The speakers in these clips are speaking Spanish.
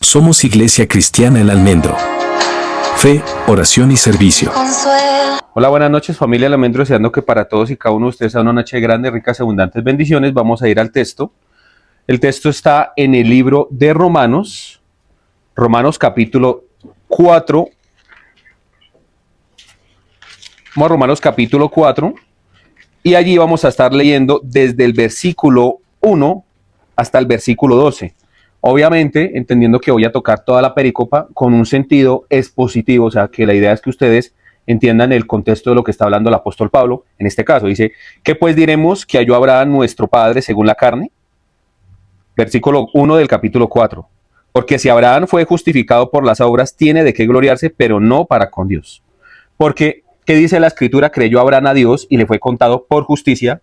Somos Iglesia Cristiana El Almendro. Fe, oración y servicio. Hola, buenas noches, familia El Almendro, deseando que para todos y cada uno de ustedes sea una noche grande, ricas y abundantes bendiciones. Vamos a ir al texto. El texto está en el libro de Romanos, capítulo 4. Vamos a Romanos capítulo 4 y allí vamos a estar leyendo desde el versículo 1 hasta el versículo 12. Obviamente, entendiendo que voy a tocar toda la pericopa con un sentido expositivo, o sea, que la idea es que ustedes entiendan el contexto de lo que está hablando el apóstol Pablo. En este caso dice, ¿qué pues diremos que halló Abraham nuestro padre según la carne? Versículo 1 del capítulo 4. Porque si Abraham fue justificado por las obras, tiene de qué gloriarse, pero no para con Dios. Porque, ¿qué dice la Escritura? Creyó Abraham a Dios y le fue contado por justicia.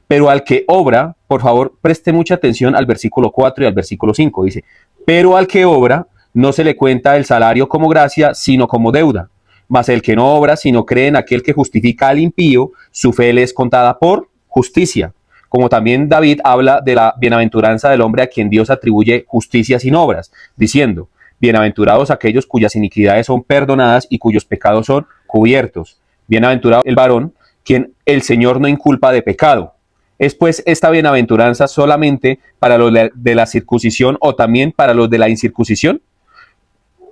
Pero al que obra, por favor, preste mucha atención al versículo 4 y al versículo 5. Dice, pero al que obra no se le cuenta el salario como gracia, sino como deuda. Mas el que no obra, sino cree en aquel que justifica al impío, su fe le es contada por justicia. Como también David habla de la bienaventuranza del hombre a quien Dios atribuye justicia sin obras, diciendo, bienaventurados aquellos cuyas iniquidades son perdonadas y cuyos pecados son cubiertos. Bienaventurado el varón, quien el Señor no inculpa de pecado. ¿Es pues esta bienaventuranza solamente para los de la circuncisión o también para los de la incircuncisión?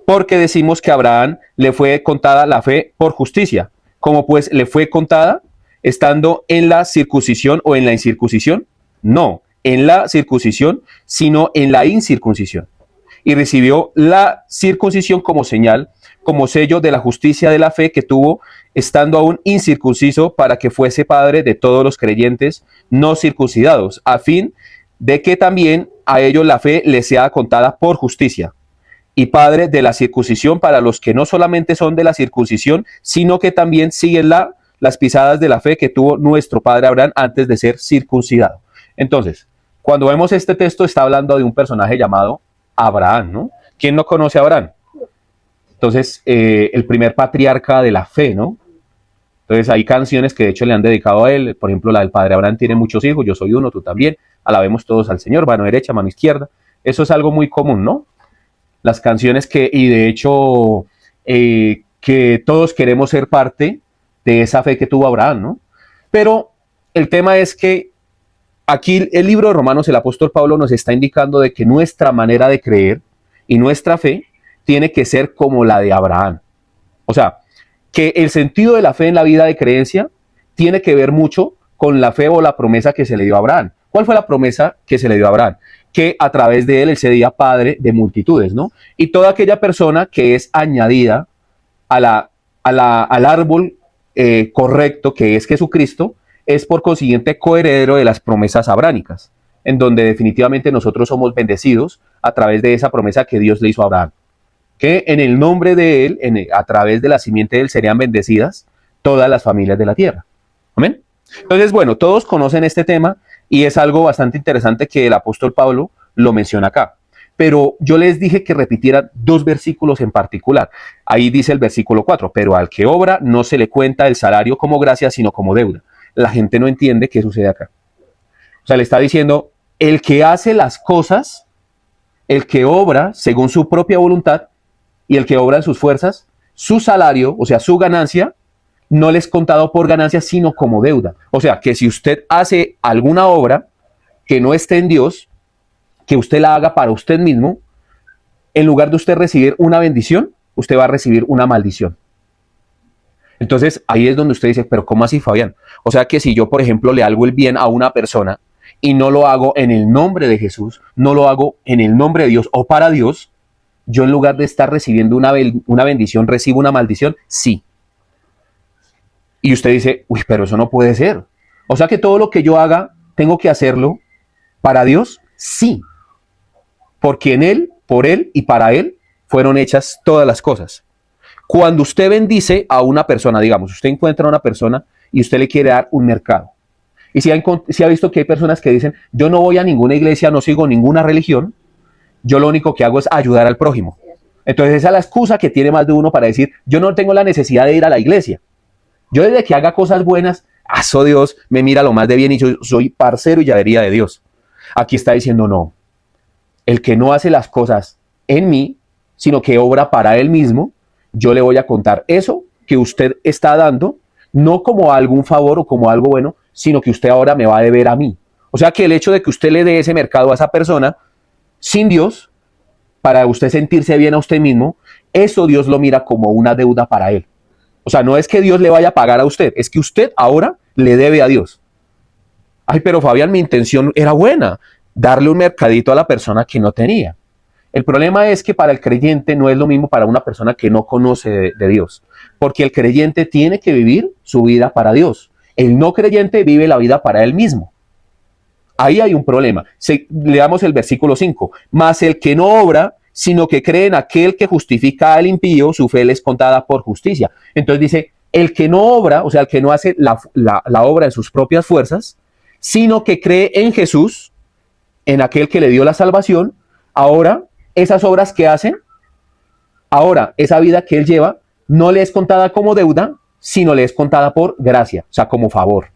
Porque decimos que a Abraham le fue contada la fe por justicia. ¿Cómo pues le fue contada? ¿Estando en la circuncisión o en la incircuncisión? No, en la circuncisión, sino en la incircuncisión. Y recibió la circuncisión como señal, como sello de la justicia de la fe que tuvo, estando aún incircunciso, para que fuese padre de todos los creyentes no circuncidados, a fin de que también a ellos la fe les sea contada por justicia, y padre de la circuncisión para los que no solamente son de la circuncisión, sino que también siguen las pisadas de la fe que tuvo nuestro padre Abraham antes de ser circuncidado. Entonces, cuando vemos este texto, está hablando de un personaje llamado Abraham, ¿no? ¿Quién no conoce a Abraham? Entonces, el primer patriarca de la fe, ¿no? Entonces, hay canciones que de hecho le han dedicado a él. Por ejemplo, la del padre Abraham tiene muchos hijos, yo soy uno, tú también. Alabemos todos al Señor, mano derecha, mano izquierda. Eso es algo muy común, ¿no? Las canciones y de hecho, que todos queremos ser parte de esa fe que tuvo Abraham, ¿no? Pero el tema es que aquí el libro de Romanos, el apóstol Pablo nos está indicando de que nuestra manera de creer y nuestra fe tiene que ser como la de Abraham. O sea, que el sentido de la fe en la vida de creencia tiene que ver mucho con la fe o la promesa que se le dio a Abraham. ¿Cuál fue la promesa que se le dio a Abraham? Que a través de él sería padre de multitudes, ¿no? Y toda aquella persona que es añadida al árbol correcto, que es Jesucristo, es por consiguiente coheredero de las promesas abránicas, en donde definitivamente nosotros somos bendecidos a través de esa promesa que Dios le hizo a Abraham. Que en el nombre de él, a través de la simiente de él, serían bendecidas todas las familias de la tierra. Amén. Entonces, bueno, todos conocen este tema y es algo bastante interesante que el apóstol Pablo lo menciona acá. Pero yo les dije que repitieran dos versículos en particular. Ahí dice el versículo 4, pero al que obra no se le cuenta el salario como gracia, sino como deuda. La gente no entiende qué sucede acá. O sea, le está diciendo, el que hace las cosas, el que obra según su propia voluntad, y el que obra en sus fuerzas, su salario, o sea, su ganancia, no le es contado por ganancia, sino como deuda. O sea, que si usted hace alguna obra que no esté en Dios, que usted la haga para usted mismo, en lugar de usted recibir una bendición, usted va a recibir una maldición. Entonces, ahí es donde usted dice, pero ¿cómo así, Fabián? O sea, que si yo, por ejemplo, le hago el bien a una persona y no lo hago en el nombre de Jesús, no lo hago en el nombre de Dios o para Dios, yo en lugar de estar recibiendo una bendición, recibo una maldición, sí. Y usted dice, uy, pero eso no puede ser. O sea que todo lo que yo haga, tengo que hacerlo para Dios, sí. Porque en Él, por Él y para Él fueron hechas todas las cosas. Cuando usted bendice a una persona, digamos, usted encuentra a una persona y usted le quiere dar un mercado. Y si ha visto que hay personas que dicen, yo no voy a ninguna iglesia, no sigo ninguna religión, yo lo único que hago es ayudar al prójimo. Entonces esa es la excusa que tiene más de uno para decir, yo no tengo la necesidad de ir a la iglesia. Yo desde que haga cosas buenas, Dios me mira lo más de bien y yo soy parcero y llavería de Dios. Aquí está diciendo, no, el que no hace las cosas en mí, sino que obra para Él mismo, yo le voy a contar eso que usted está dando, no como algún favor o como algo bueno, sino que usted ahora me va a deber a mí. O sea que el hecho de que usted le dé ese mercado a esa persona sin Dios, para usted sentirse bien a usted mismo, eso Dios lo mira como una deuda para Él. O sea, no es que Dios le vaya a pagar a usted, es que usted ahora le debe a Dios. Ay, pero Fabián, mi intención era buena, darle un mercadito a la persona que no tenía. El problema es que para el creyente no es lo mismo para una persona que no conoce de Dios, porque el creyente tiene que vivir su vida para Dios. El no creyente vive la vida para él mismo. Ahí hay un problema. Leamos el versículo 5. Mas el que no obra, sino que cree en aquel que justifica al impío, su fe le es contada por justicia. Entonces dice, el que no obra, o sea, el que no hace la obra en sus propias fuerzas, sino que cree en Jesús, en aquel que le dio la salvación, ahora esas obras que hacen, ahora esa vida que él lleva, no le es contada como deuda, sino le es contada por gracia, o sea, como favor.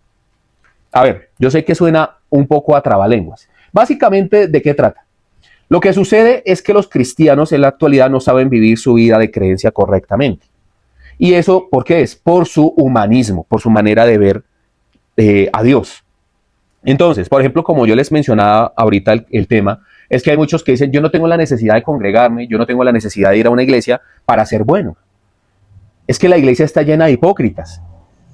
A ver, yo sé que suena un poco a trabalenguas. Básicamente, ¿de qué trata? Lo que sucede es que los cristianos en la actualidad no saben vivir su vida de creencia correctamente. ¿Y eso por qué es? Por su humanismo, por su manera de ver a Dios. Entonces, por ejemplo, como yo les mencionaba ahorita el tema, es que hay muchos que dicen, yo no tengo la necesidad de congregarme, yo no tengo la necesidad de ir a una iglesia para ser bueno. Es que la iglesia está llena de hipócritas.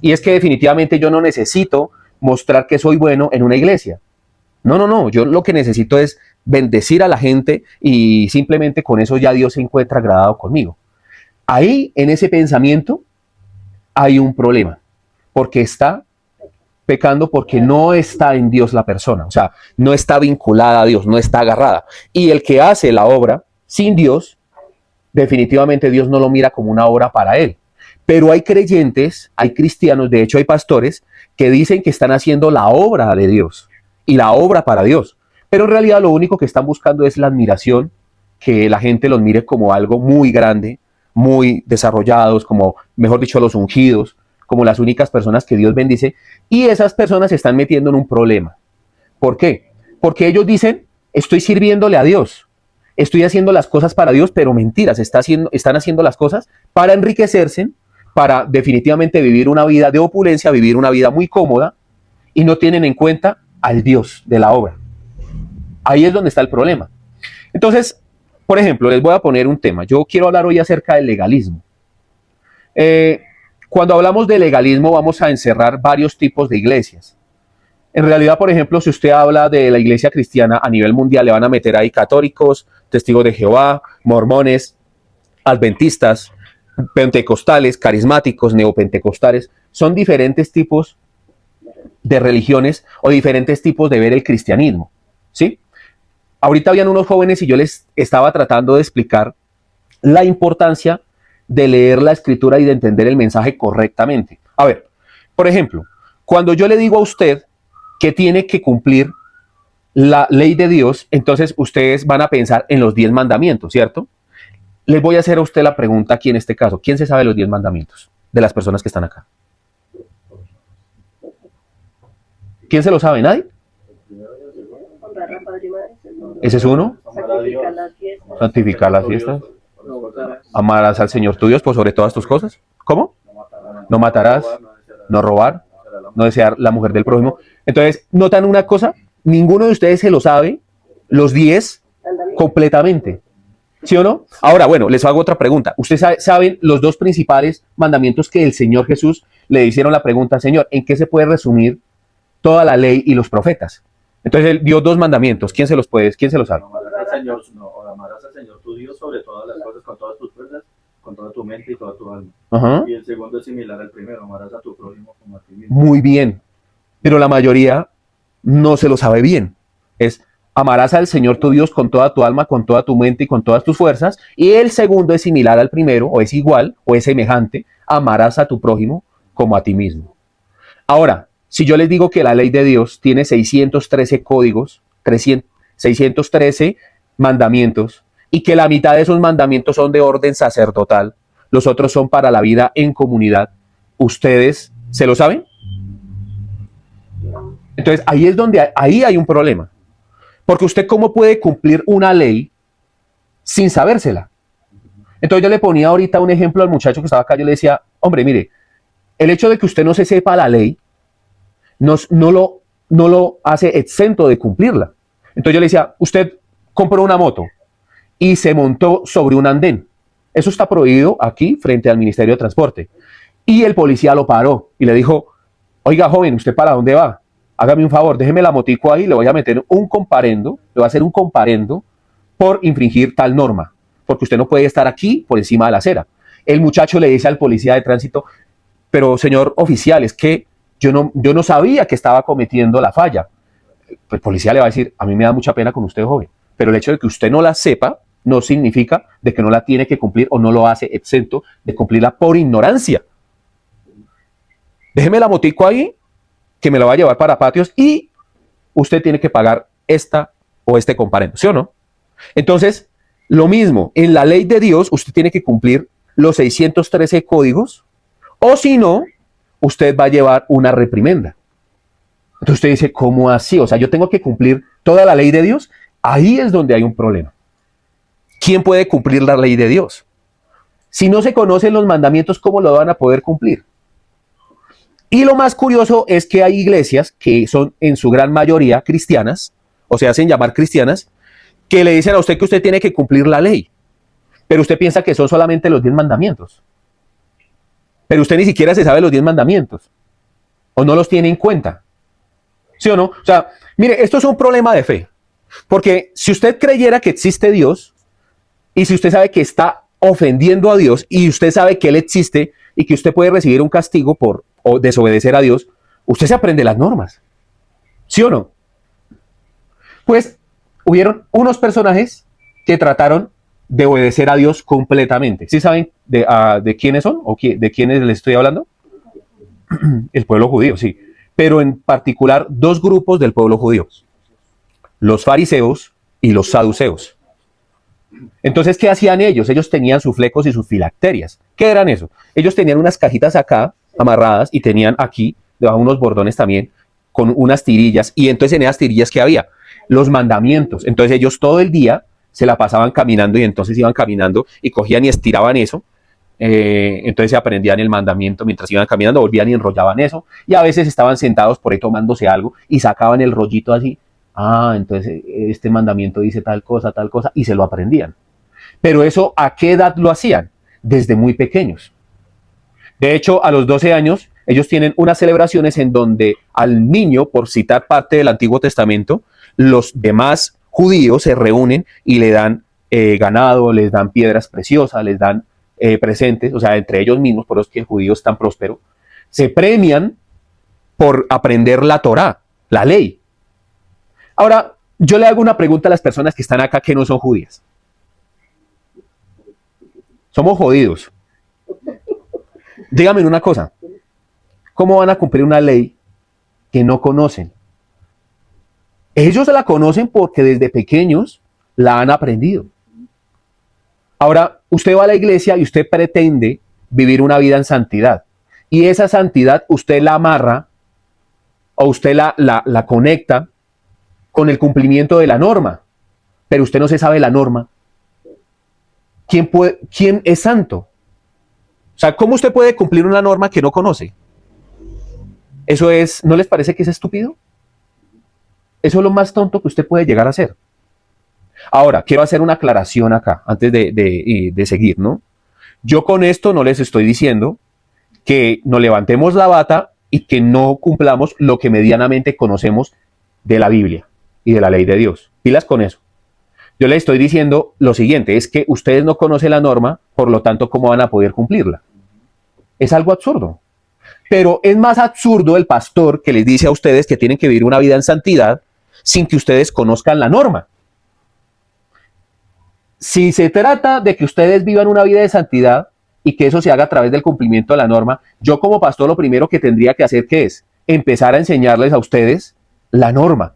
Y es que definitivamente yo no necesito mostrar que soy bueno en una iglesia. No, yo lo que necesito es bendecir a la gente y simplemente con eso ya Dios se encuentra agradado conmigo. Ahí, en ese pensamiento, hay un problema, porque está pecando porque no está en Dios la persona, o sea, no está vinculada a Dios, no está agarrada. Y el que hace la obra sin Dios, definitivamente Dios no lo mira como una obra para él. Pero hay creyentes, hay cristianos, de hecho hay pastores que dicen que están haciendo la obra de Dios y la obra para Dios. Pero en realidad lo único que están buscando es la admiración, que la gente los mire como algo muy grande, muy desarrollados, como, mejor dicho, los ungidos, como las únicas personas que Dios bendice, y esas personas se están metiendo en un problema. ¿Por qué? Porque ellos dicen, estoy sirviéndole a Dios, estoy haciendo las cosas para Dios, pero mentiras, están haciendo las cosas para enriquecerse, para definitivamente vivir una vida de opulencia, vivir una vida muy cómoda, y no tienen en cuenta al Dios de la obra. Ahí es donde está el problema. Entonces, por ejemplo, les voy a poner un tema. Yo quiero hablar hoy acerca del legalismo. Cuando hablamos de legalismo vamos a encerrar varios tipos de iglesias. En realidad, por ejemplo, si usted habla de la iglesia cristiana a nivel mundial, le van a meter ahí católicos, testigos de Jehová, mormones, adventistas, pentecostales, carismáticos, neopentecostales. Son diferentes tipos de religiones o diferentes tipos de ver el cristianismo, ¿sí? Ahorita habían unos jóvenes y yo les estaba tratando de explicar la importancia de leer la escritura y de entender el mensaje correctamente. A ver, por ejemplo, cuando yo le digo a usted que tiene que cumplir la ley de Dios, entonces ustedes van a pensar en los 10 mandamientos, ¿cierto? Les voy a hacer a usted la pregunta aquí en este caso. ¿Quién se sabe los 10 mandamientos de las personas que están acá? ¿Quién se lo sabe? ¿Nadie? Ese es uno. Santificar las fiestas. Amarás al Señor tu Dios por sobre todas tus cosas. ¿Cómo? No matarás, no robar, no desear la mujer del prójimo. Entonces, notan una cosa, ninguno de ustedes se lo sabe, los 10 completamente. ¿Sí o no? Ahora, bueno, les hago otra pregunta. ¿Ustedes saben los dos principales mandamientos que el Señor Jesús le hicieron la pregunta, Señor, ¿en qué se puede resumir toda la ley y los profetas? Entonces él dio 2 mandamientos. ¿Quién se los sabe? Amarás al Señor tu Dios sobre todas las cosas, con todas tus fuerzas, con toda tu mente y toda tu alma. Y el segundo es similar al primero, amarás a tu prójimo como a ti mismo. Muy bien, pero la mayoría no se lo sabe bien. Es amarás al Señor tu Dios con toda tu alma, con toda tu mente y con todas tus fuerzas. Y el segundo es similar al primero, o es igual, o es semejante, amarás a tu prójimo como a ti mismo. Ahora, si yo les digo que la ley de Dios tiene 613 códigos, 613 mandamientos, y que la mitad de esos mandamientos son de orden sacerdotal, los otros son para la vida en comunidad, ¿ustedes se lo saben? Entonces, ahí es donde ahí hay un problema. Porque usted, ¿cómo puede cumplir una ley sin sabérsela? Entonces yo le ponía ahorita un ejemplo al muchacho que estaba acá, yo le decía, hombre, mire, el hecho de que usted no se sepa la ley no lo hace exento de cumplirla. Entonces yo le decía, usted compró una moto y se montó sobre un andén. Eso está prohibido aquí frente al Ministerio de Transporte. Y el policía lo paró y le dijo, oiga, joven, ¿usted para dónde va? Hágame un favor, déjeme la motico ahí, le voy a meter un comparendo, le voy a hacer un comparendo por infringir tal norma, porque usted no puede estar aquí por encima de la acera. El muchacho le dice al policía de tránsito, pero señor oficial, es que yo no sabía que estaba cometiendo la falla. El policía le va a decir, a mí me da mucha pena con usted, joven, pero el hecho de que usted no la sepa no significa de que no la tiene que cumplir o no lo hace exento de cumplirla por ignorancia. Déjeme la motico ahí, que me la va a llevar para patios y usted tiene que pagar esta o este comparendo, ¿sí o no? Entonces, lo mismo, en la ley de Dios usted tiene que cumplir los 613 códigos o si no, usted va a llevar una reprimenda. Entonces usted dice, ¿cómo así? O sea, yo tengo que cumplir toda la ley de Dios. Ahí es donde hay un problema. ¿Quién puede cumplir la ley de Dios? Si no se conocen los mandamientos, ¿cómo lo van a poder cumplir? Y lo más curioso es que hay iglesias que son en su gran mayoría cristianas, o se hacen llamar cristianas, que le dicen a usted que usted tiene que cumplir la ley. Pero usted piensa que son solamente los 10 mandamientos. Pero usted ni siquiera se sabe los 10 mandamientos. O no los tiene en cuenta. ¿Sí o no? O sea, mire, esto es un problema de fe. Porque si usted creyera que existe Dios, y si usted sabe que está ofendiendo a Dios, y usted sabe que Él existe, y que usted puede recibir un castigo por desobedecer a Dios, usted se aprende las normas. ¿Sí o no? Pues hubieron unos personajes que trataron de obedecer a Dios completamente. ¿Sí saben de quiénes son? ¿O de quiénes les estoy hablando? El pueblo judío, sí. Pero en particular dos grupos del pueblo judío. Los fariseos y los saduceos. Entonces, ¿qué hacían ellos? Ellos tenían sus flecos y sus filacterias. ¿Qué eran eso? Ellos tenían unas cajitas acá amarradas y tenían aquí debajo unos bordones también con unas tirillas. Y entonces en esas tirillas, ¿qué había? Los mandamientos. Entonces ellos todo el día se la pasaban caminando y entonces iban caminando y cogían y estiraban eso. Entonces se aprendían el mandamiento mientras iban caminando, volvían y enrollaban eso. Y a veces estaban sentados por ahí tomándose algo y sacaban el rollito así. Ah, entonces este mandamiento dice tal cosa, y se lo aprendían. Pero eso, ¿a qué edad lo hacían? Desde muy pequeños. De hecho, a los 12 años, ellos tienen unas celebraciones en donde al niño, por citar parte del Antiguo Testamento, los demás judíos se reúnen y le dan ganado, les dan piedras preciosas, les dan presentes, o sea, entre ellos mismos, por eso es que el judío es tan próspero, se premian por aprender la Torá, la ley. Ahora, yo le hago una pregunta a las personas que están acá que no son judías. Somos jodidos. Díganme una cosa. ¿Cómo van a cumplir una ley que no conocen? Ellos la conocen porque desde pequeños la han aprendido. Ahora, usted va a la iglesia y usted pretende vivir una vida en santidad. Y esa santidad usted la amarra o usted la conecta con el cumplimiento de la norma. Pero usted no se sabe la norma. ¿Quién es santo? O sea, ¿cómo usted puede cumplir una norma que no conoce? Eso es, ¿no les parece que es estúpido? Eso es lo más tonto que usted puede llegar a hacer. Ahora, quiero hacer una aclaración acá, antes de seguir, ¿no? Yo con esto no les estoy diciendo que nos levantemos la bata y que no cumplamos lo que medianamente conocemos de la Biblia y de la ley de Dios. Pilas con eso. Yo les estoy diciendo lo siguiente, es que ustedes no conocen la norma, por lo tanto, ¿cómo van a poder cumplirla? Es algo absurdo. Pero es más absurdo el pastor que les dice a ustedes que tienen que vivir una vida en santidad sin que ustedes conozcan la norma. Si se trata de que ustedes vivan una vida de santidad y que eso se haga a través del cumplimiento de la norma, yo como pastor lo primero que tendría que hacer, ¿qué es? Empezar a enseñarles a ustedes la norma.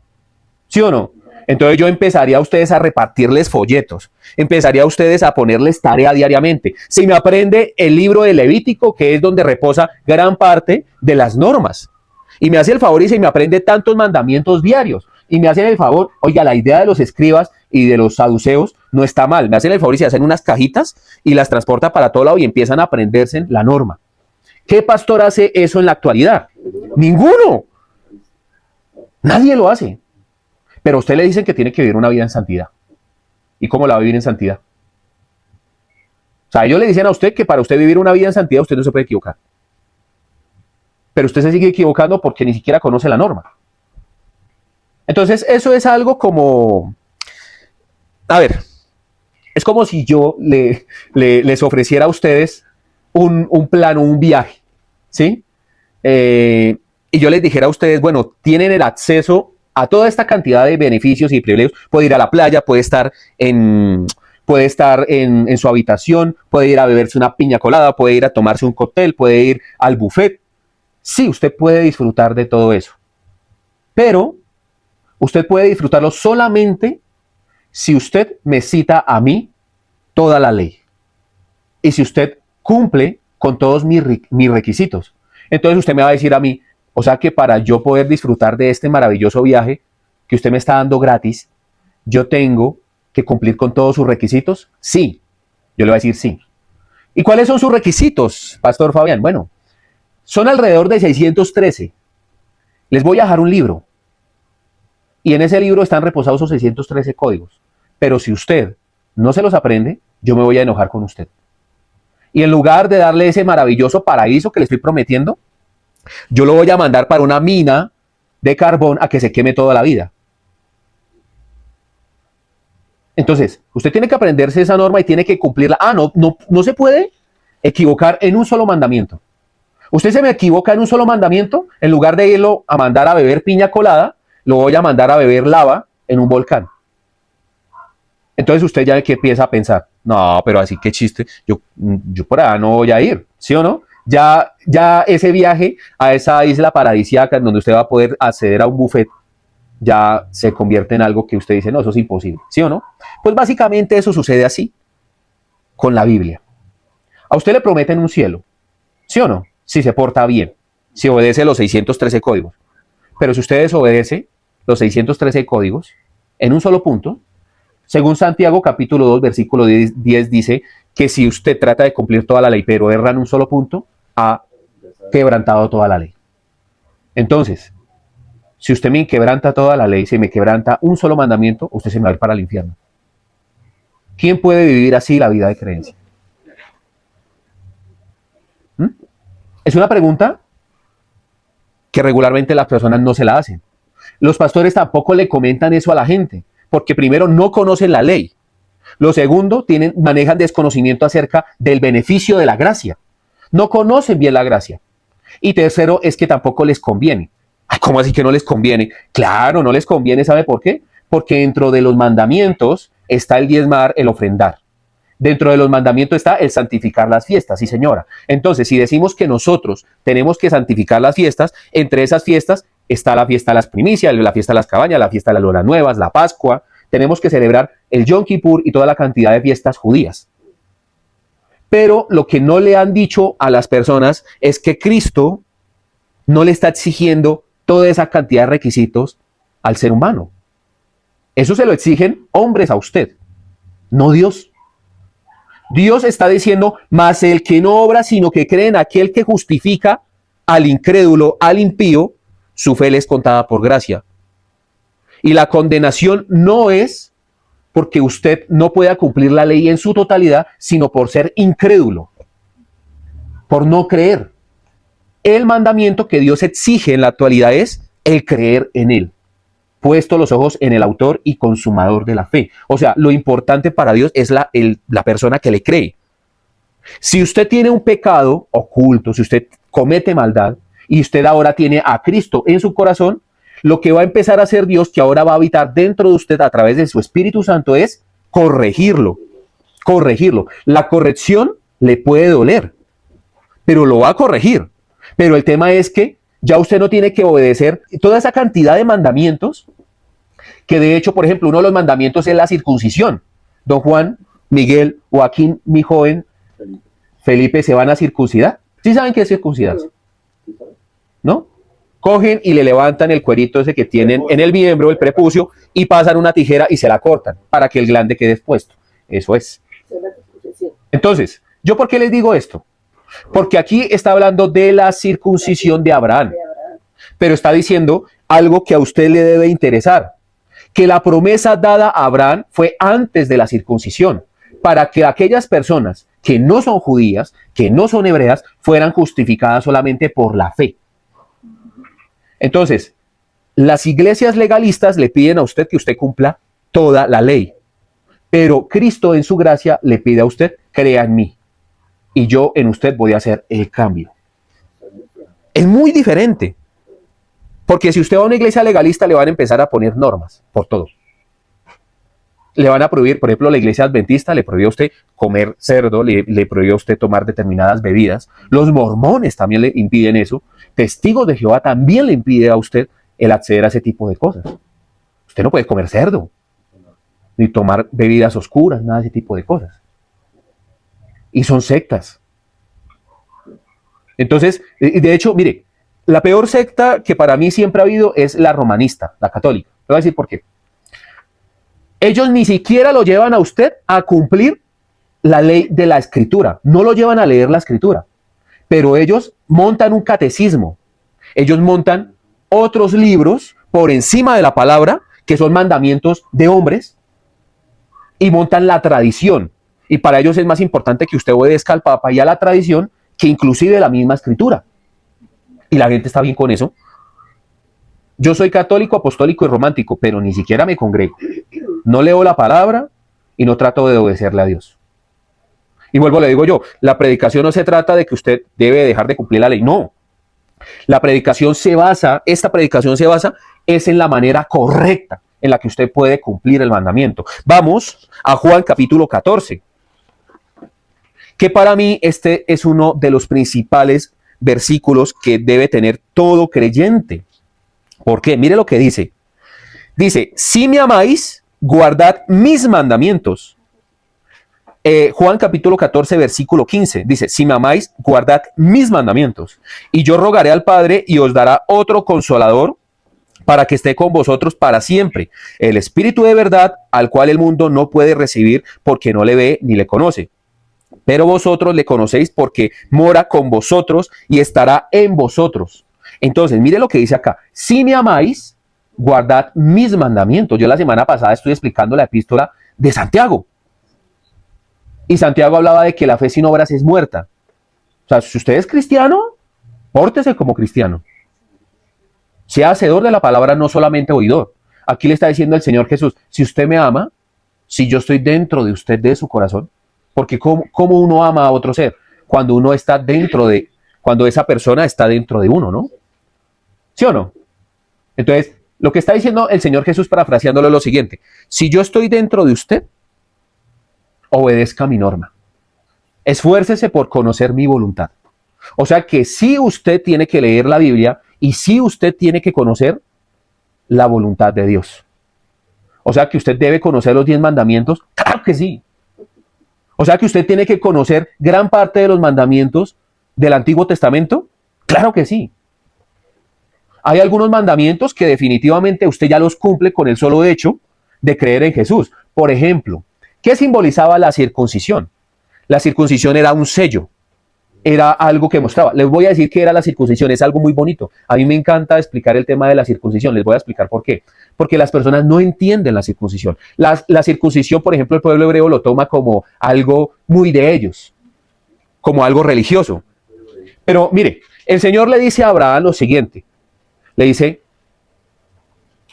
¿Sí o no? Entonces yo empezaría a ustedes a repartirles folletos, empezaría a ustedes a ponerles tarea diariamente. Si me aprende el libro de Levítico, que es donde reposa gran parte de las normas, y me hace el favor y se me aprende tantos mandamientos diarios, Y me hacen el favor, oiga, la idea de los escribas y de los saduceos no está mal. Me hacen el favor y se hacen unas cajitas y las transporta para todo lado y empiezan a aprenderse la norma. ¿Qué pastor hace eso en la actualidad? Ninguno. Nadie lo hace. Pero a usted le dicen que tiene que vivir una vida en santidad. ¿Y cómo la va a vivir en santidad? O sea, ellos le dicen a usted que para usted vivir una vida en santidad usted no se puede equivocar. Pero usted se sigue equivocando porque ni siquiera conoce la norma. Entonces, eso es algo como... A ver, es como si yo les ofreciera a ustedes un plan, un viaje, ¿sí? Y yo les dijera a ustedes, bueno, tienen el acceso a toda esta cantidad de beneficios y privilegios. Puede ir a la playa, puede estar en su habitación, puede ir a beberse una piña colada, puede ir a tomarse un cóctel, puede ir al buffet. Sí, usted puede disfrutar de todo eso. Pero usted puede disfrutarlo solamente si usted me cita a mí toda la ley. Y si usted cumple con todos mis requisitos. Entonces usted me va a decir a mí, o sea que para yo poder disfrutar de este maravilloso viaje que usted me está dando gratis, yo tengo que cumplir con todos sus requisitos. Sí, yo le voy a decir sí. ¿Y cuáles son sus requisitos, Pastor Fabián? Bueno, son alrededor de 613. Les voy a dejar un libro. Y en ese libro están reposados esos 613 códigos. Pero si usted no se los aprende, yo me voy a enojar con usted. Y en lugar de darle ese maravilloso paraíso que le estoy prometiendo, yo lo voy a mandar para una mina de carbón a que se queme toda la vida. Entonces, usted tiene que aprenderse esa norma y tiene que cumplirla. No se puede equivocar en un solo mandamiento. Usted se me equivoca en un solo mandamiento, en lugar de irlo a mandar a beber piña colada, lo voy a mandar a beber lava en un volcán. Entonces usted ya que empieza a pensar, no, pero así qué chiste, yo por allá no voy a ir, ¿sí o no? Ya ese viaje a esa isla paradisíaca en donde usted va a poder acceder a un buffet, ya se convierte en algo que usted dice, no, eso es imposible, ¿sí o no? Pues básicamente eso sucede así con la Biblia. A usted le prometen un cielo, ¿sí o no? Si se porta bien, si obedece los 613 códigos. Pero si usted desobedece los 613 códigos en un solo punto, según Santiago capítulo 2, versículo 10 dice que si usted trata de cumplir toda la ley, pero erra en un solo punto, ha quebrantado toda la ley. Entonces, si usted me quebranta toda la ley, si me quebranta un solo mandamiento, usted se me va a ir para el infierno. ¿Quién puede vivir así la vida de creencia? Es una pregunta que regularmente las personas no se la hacen. Los pastores tampoco le comentan eso a la gente, porque primero no conocen la ley. Lo segundo, manejan desconocimiento acerca del beneficio de la gracia. No conocen bien la gracia. Y tercero, es que tampoco les conviene. ¿Cómo así que no les conviene? Claro, no les conviene, ¿sabe por qué? Porque dentro de los mandamientos está el diezmar, el ofrendar. Dentro de los mandamientos está el santificar las fiestas, sí señora. Entonces, si decimos que nosotros tenemos que santificar las fiestas, entre esas fiestas está la fiesta de las primicias, la fiesta de las cabañas, la fiesta de las lunas nuevas, la Pascua. Tenemos que celebrar el Yom Kippur y toda la cantidad de fiestas judías. Pero lo que no le han dicho a las personas es que Cristo no le está exigiendo toda esa cantidad de requisitos al ser humano. Eso se lo exigen hombres a usted, no Dios. Dios está diciendo, mas el que no obra, sino que cree en aquel que justifica al incrédulo, al impío, su fe le es contada por gracia. Y la condenación no es porque usted no pueda cumplir la ley en su totalidad, sino por ser incrédulo, por no creer. El mandamiento que Dios exige en la actualidad es el creer en Él, puesto los ojos en el autor y consumador de la fe. O sea, lo importante para Dios es la persona que le cree. Si usted tiene un pecado oculto, si usted comete maldad y usted ahora tiene a Cristo en su corazón, lo que va a empezar a hacer Dios, que ahora va a habitar dentro de usted a través de su Espíritu Santo, es corregirlo. Corregirlo. La corrección le puede doler, pero lo va a corregir. Pero el tema es que ya usted no tiene que obedecer toda esa cantidad de mandamientos, que de hecho, por ejemplo, uno de los mandamientos es la circuncisión. Don Juan, Miguel, Joaquín, mi joven, Felipe, ¿se van a circuncidar? ¿Sí saben qué es circuncidarse? ¿No? Cogen y le levantan el cuerito ese que tienen en el miembro, el prepucio, y pasan una tijera y se la cortan para que el glande quede expuesto. Eso es. Entonces, ¿yo por qué les digo esto? Porque aquí está hablando de la circuncisión de Abraham, pero está diciendo algo que a usted le debe interesar, que la promesa dada a Abraham fue antes de la circuncisión, para que aquellas personas que no son judías, que no son hebreas, fueran justificadas solamente por la fe. Entonces, las iglesias legalistas le piden a usted que usted cumpla toda la ley, pero Cristo en su gracia le pide a usted, crea en mí, y yo en usted voy a hacer el cambio. Es muy diferente, porque si usted va a una iglesia legalista le van a empezar a poner normas por todo. Le van a prohibir, por ejemplo, la iglesia adventista le prohíbe a usted comer cerdo, le prohíbe a usted tomar determinadas bebidas. Los mormones también le impiden eso. Testigos de Jehová también le impide a usted el acceder a ese tipo de cosas. Usted no puede comer cerdo, ni tomar bebidas oscuras, nada de ese tipo de cosas. Y son sectas. Entonces, de hecho, mire, la peor secta que para mí siempre ha habido es la romanista, la católica. Le voy a decir por qué. Ellos ni siquiera lo llevan a usted a cumplir la ley de la escritura. No lo llevan a leer la escritura. Pero ellos montan un catecismo. Ellos montan otros libros por encima de la palabra, que son mandamientos de hombres, y montan la tradición. Y para ellos es más importante que usted obedezca al Papa y a la tradición que inclusive la misma escritura. Y la gente está bien con eso. Yo soy católico, apostólico y romántico, pero ni siquiera me congrego. No leo la palabra y no trato de obedecerle a Dios. Y vuelvo, le digo yo, la predicación no se trata de que usted debe dejar de cumplir la ley. No. La predicación se basa, esta predicación se basa es en la manera correcta en la que usted puede cumplir el mandamiento. Vamos a Juan capítulo 14, que para mí este es uno de los principales versículos que debe tener todo creyente. ¿Por qué? Mire lo que dice. Dice, si me amáis, guardad mis mandamientos. Juan capítulo 14, versículo 15. Dice, si me amáis, guardad mis mandamientos. Y yo rogaré al Padre y os dará otro consolador para que esté con vosotros para siempre. El Espíritu de verdad, al cual el mundo no puede recibir porque no le ve ni le conoce. Pero vosotros le conocéis porque mora con vosotros y estará en vosotros. Entonces, mire lo que dice acá. Si me amáis, guardad mis mandamientos. Yo la semana pasada estoy explicando la epístola de Santiago. Y Santiago hablaba de que la fe sin obras es muerta. O sea, si usted es cristiano, pórtese como cristiano. Sea hacedor de la palabra, no solamente oidor. Aquí le está diciendo el Señor Jesús, si usted me ama, si yo estoy dentro de usted, de su corazón, porque ¿cómo uno ama a otro ser? Cuando uno está dentro de, cuando esa persona está dentro de uno, ¿no? ¿Sí o no? Entonces, lo que está diciendo el Señor Jesús, parafraseándolo, es lo siguiente. Si yo estoy dentro de usted, obedezca mi norma. Esfuércese por conocer mi voluntad. O sea que sí usted tiene que leer la Biblia y sí usted tiene que conocer la voluntad de Dios. O sea que usted debe conocer los 10 mandamientos. Claro que sí. O sea que usted tiene que conocer gran parte de los mandamientos del Antiguo Testamento. Claro que sí. Hay algunos mandamientos que definitivamente usted ya los cumple con el solo hecho de creer en Jesús. Por ejemplo, ¿qué simbolizaba la circuncisión? La circuncisión era un sello, era algo que mostraba. Les voy a decir qué era la circuncisión, es algo muy bonito. A mí me encanta explicar el tema de la circuncisión, les voy a explicar por qué. Porque las personas no entienden la circuncisión. La circuncisión, por ejemplo, el pueblo hebreo lo toma como algo muy de ellos, como algo religioso. Pero mire, el Señor le dice a Abraham lo siguiente. Le dice,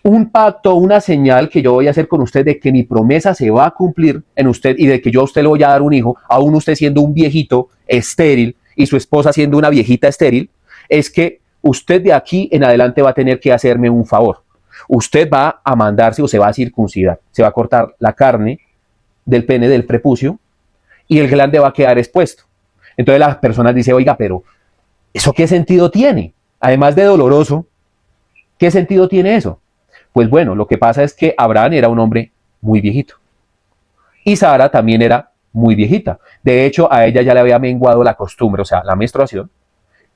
un pacto, una señal que yo voy a hacer con usted de que mi promesa se va a cumplir en usted y de que yo a usted le voy a dar un hijo, aún usted siendo un viejito estéril y su esposa siendo una viejita estéril, es que usted de aquí en adelante va a tener que hacerme un favor. Usted va a mandarse o se va a circuncidar, se va a cortar la carne del pene del prepucio y el glande va a quedar expuesto. Entonces las personas dicen, oiga, pero ¿eso qué sentido tiene? Además de doloroso, ¿qué sentido tiene eso? Pues bueno, lo que pasa es que Abraham era un hombre muy viejito. Y Sara también era muy viejita. De hecho, a ella ya le había menguado la costumbre, o sea, la menstruación,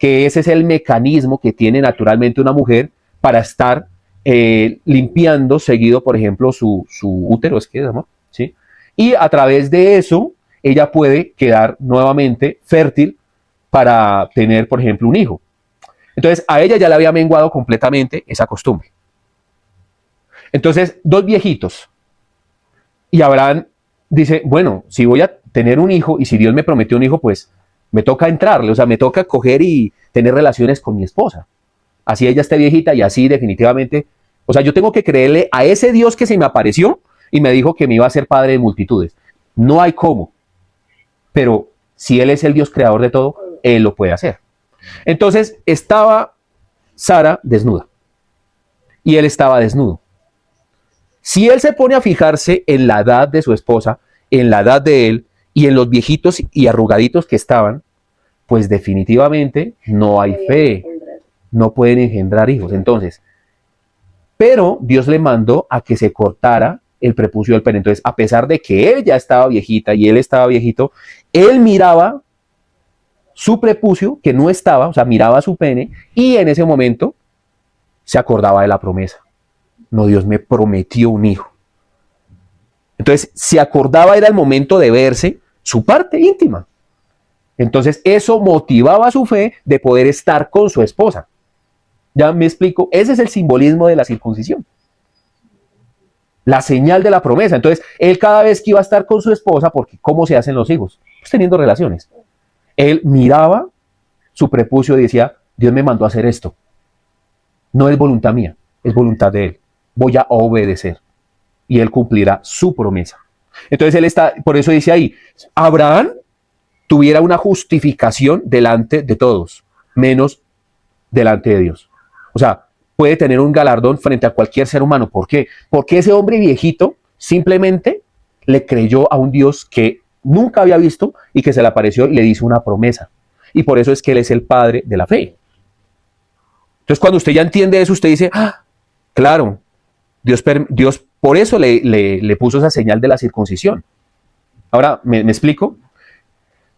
que ese es el mecanismo que tiene naturalmente una mujer para estar limpiando seguido, por ejemplo, su útero, es que es, ¿no? ¿Sí? Y a través de eso, ella puede quedar nuevamente fértil para tener, por ejemplo, un hijo. Entonces, a ella ya le había menguado completamente esa costumbre. Entonces, dos viejitos. Y Abraham dice, bueno, si voy a tener un hijo y si Dios me prometió un hijo, pues me toca entrarle, o sea, me toca coger y tener relaciones con mi esposa. Así ella esté viejita y así definitivamente, o sea, yo tengo que creerle a ese Dios que se me apareció y me dijo que me iba a ser padre de multitudes. No hay cómo, pero si Él es el Dios creador de todo, Él lo puede hacer. Entonces estaba Sara desnuda y él estaba desnudo. Si él se pone a fijarse en la edad de su esposa, en la edad de él y en los viejitos y arrugaditos que estaban, pues definitivamente no hay fe, no pueden engendrar hijos. Entonces, pero Dios le mandó a que se cortara el prepucio del pene. Entonces, a pesar de que él ya estaba viejita y él estaba viejito, él miraba su prepucio, que no estaba, o sea, miraba su pene, y en ese momento se acordaba de la promesa. No, Dios me prometió un hijo. Entonces, se acordaba, era el momento de verse su parte íntima. Entonces, eso motivaba su fe de poder estar con su esposa. ¿Ya me explico? Ese es el simbolismo de la circuncisión. La señal de la promesa. Entonces, él cada vez que iba a estar con su esposa, porque ¿cómo se hacen los hijos? Pues teniendo relaciones. Él miraba su prepucio y decía, Dios me mandó a hacer esto. No es voluntad mía, es voluntad de Él. Voy a obedecer. Y Él cumplirá su promesa. Entonces Él está, por eso dice ahí, Abraham tuviera una justificación delante de todos, menos delante de Dios. O sea, puede tener un galardón frente a cualquier ser humano. ¿Por qué? Porque ese hombre viejito simplemente le creyó a un Dios que nunca había visto y que se le apareció y le hizo una promesa. Y por eso es que Él es el padre de la fe. Entonces, cuando usted ya entiende eso, usted dice, claro, Dios por eso le puso esa señal de la circuncisión. Ahora, ¿me explico?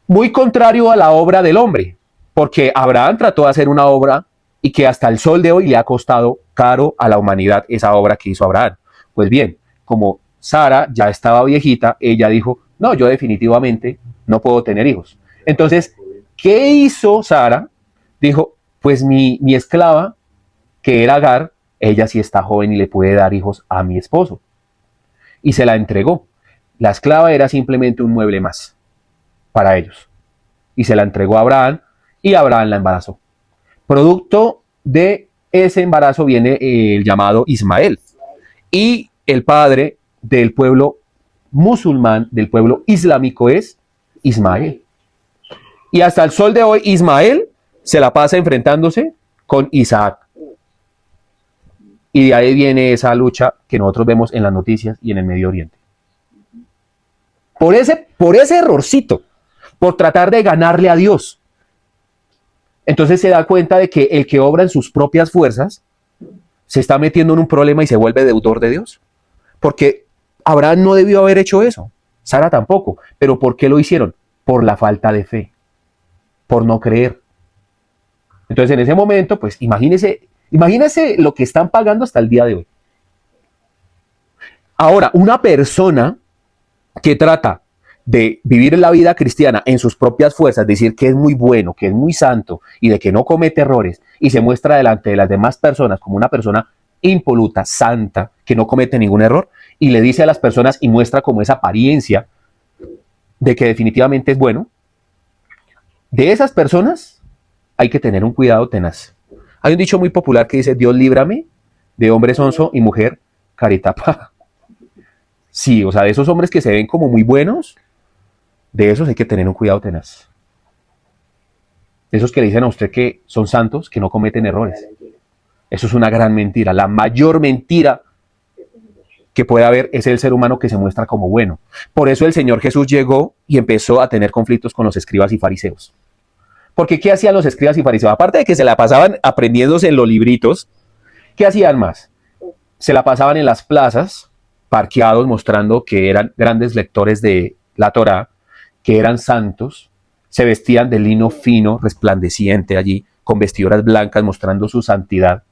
Muy contrario a la obra del hombre, porque Abraham trató de hacer una obra y que hasta el sol de hoy le ha costado caro a la humanidad esa obra que hizo Abraham. Pues bien, como Sara ya estaba viejita, ella dijo, no, yo definitivamente no puedo tener hijos. Entonces, ¿qué hizo Sara? Dijo, pues mi esclava, que era Agar, ella sí está joven y le puede dar hijos a mi esposo. Y se la entregó. La esclava era simplemente un mueble más para ellos. Y se la entregó a Abraham y Abraham la embarazó. Producto de ese embarazo viene el llamado Ismael. Y el padre del pueblo musulmán, del pueblo islámico, es Ismael. Y hasta el sol de hoy, Ismael se la pasa enfrentándose con Isaac. Y de ahí viene esa lucha que nosotros vemos en las noticias y en el Medio Oriente. Por ese errorcito, por tratar de ganarle a Dios. Entonces se da cuenta de que el que obra en sus propias fuerzas se está metiendo en un problema y se vuelve deudor de Dios. Porque Abraham no debió haber hecho eso, Sara tampoco. ¿Pero por qué lo hicieron? Por la falta de fe, por no creer. Entonces en ese momento, pues imagínese lo que están pagando hasta el día de hoy. Ahora, una persona que trata de vivir la vida cristiana en sus propias fuerzas, decir que es muy bueno, que es muy santo y de que no comete errores y se muestra delante de las demás personas como una persona impoluta, santa, que no comete ningún error y le dice a las personas y muestra como esa apariencia de que definitivamente es bueno, de esas personas hay que tener un cuidado tenaz. Hay un dicho muy popular que dice, Dios líbrame de hombre sonso y mujer caritapa. Sí, o sea, de esos hombres que se ven como muy buenos, de esos hay que tener un cuidado tenaz. De esos que le dicen a usted que son santos, que no cometen errores. Eso es una gran mentira. La mayor mentira que puede haber es el ser humano que se muestra como bueno. Por eso el Señor Jesús llegó y empezó a tener conflictos con los escribas y fariseos. Porque ¿qué hacían los escribas y fariseos? Aparte de que se la pasaban aprendiéndose en los libritos, ¿qué hacían más? Se la pasaban en las plazas, parqueados, mostrando que eran grandes lectores de la Torá, que eran santos, se vestían de lino fino, resplandeciente allí, con vestiduras blancas, mostrando su santidad,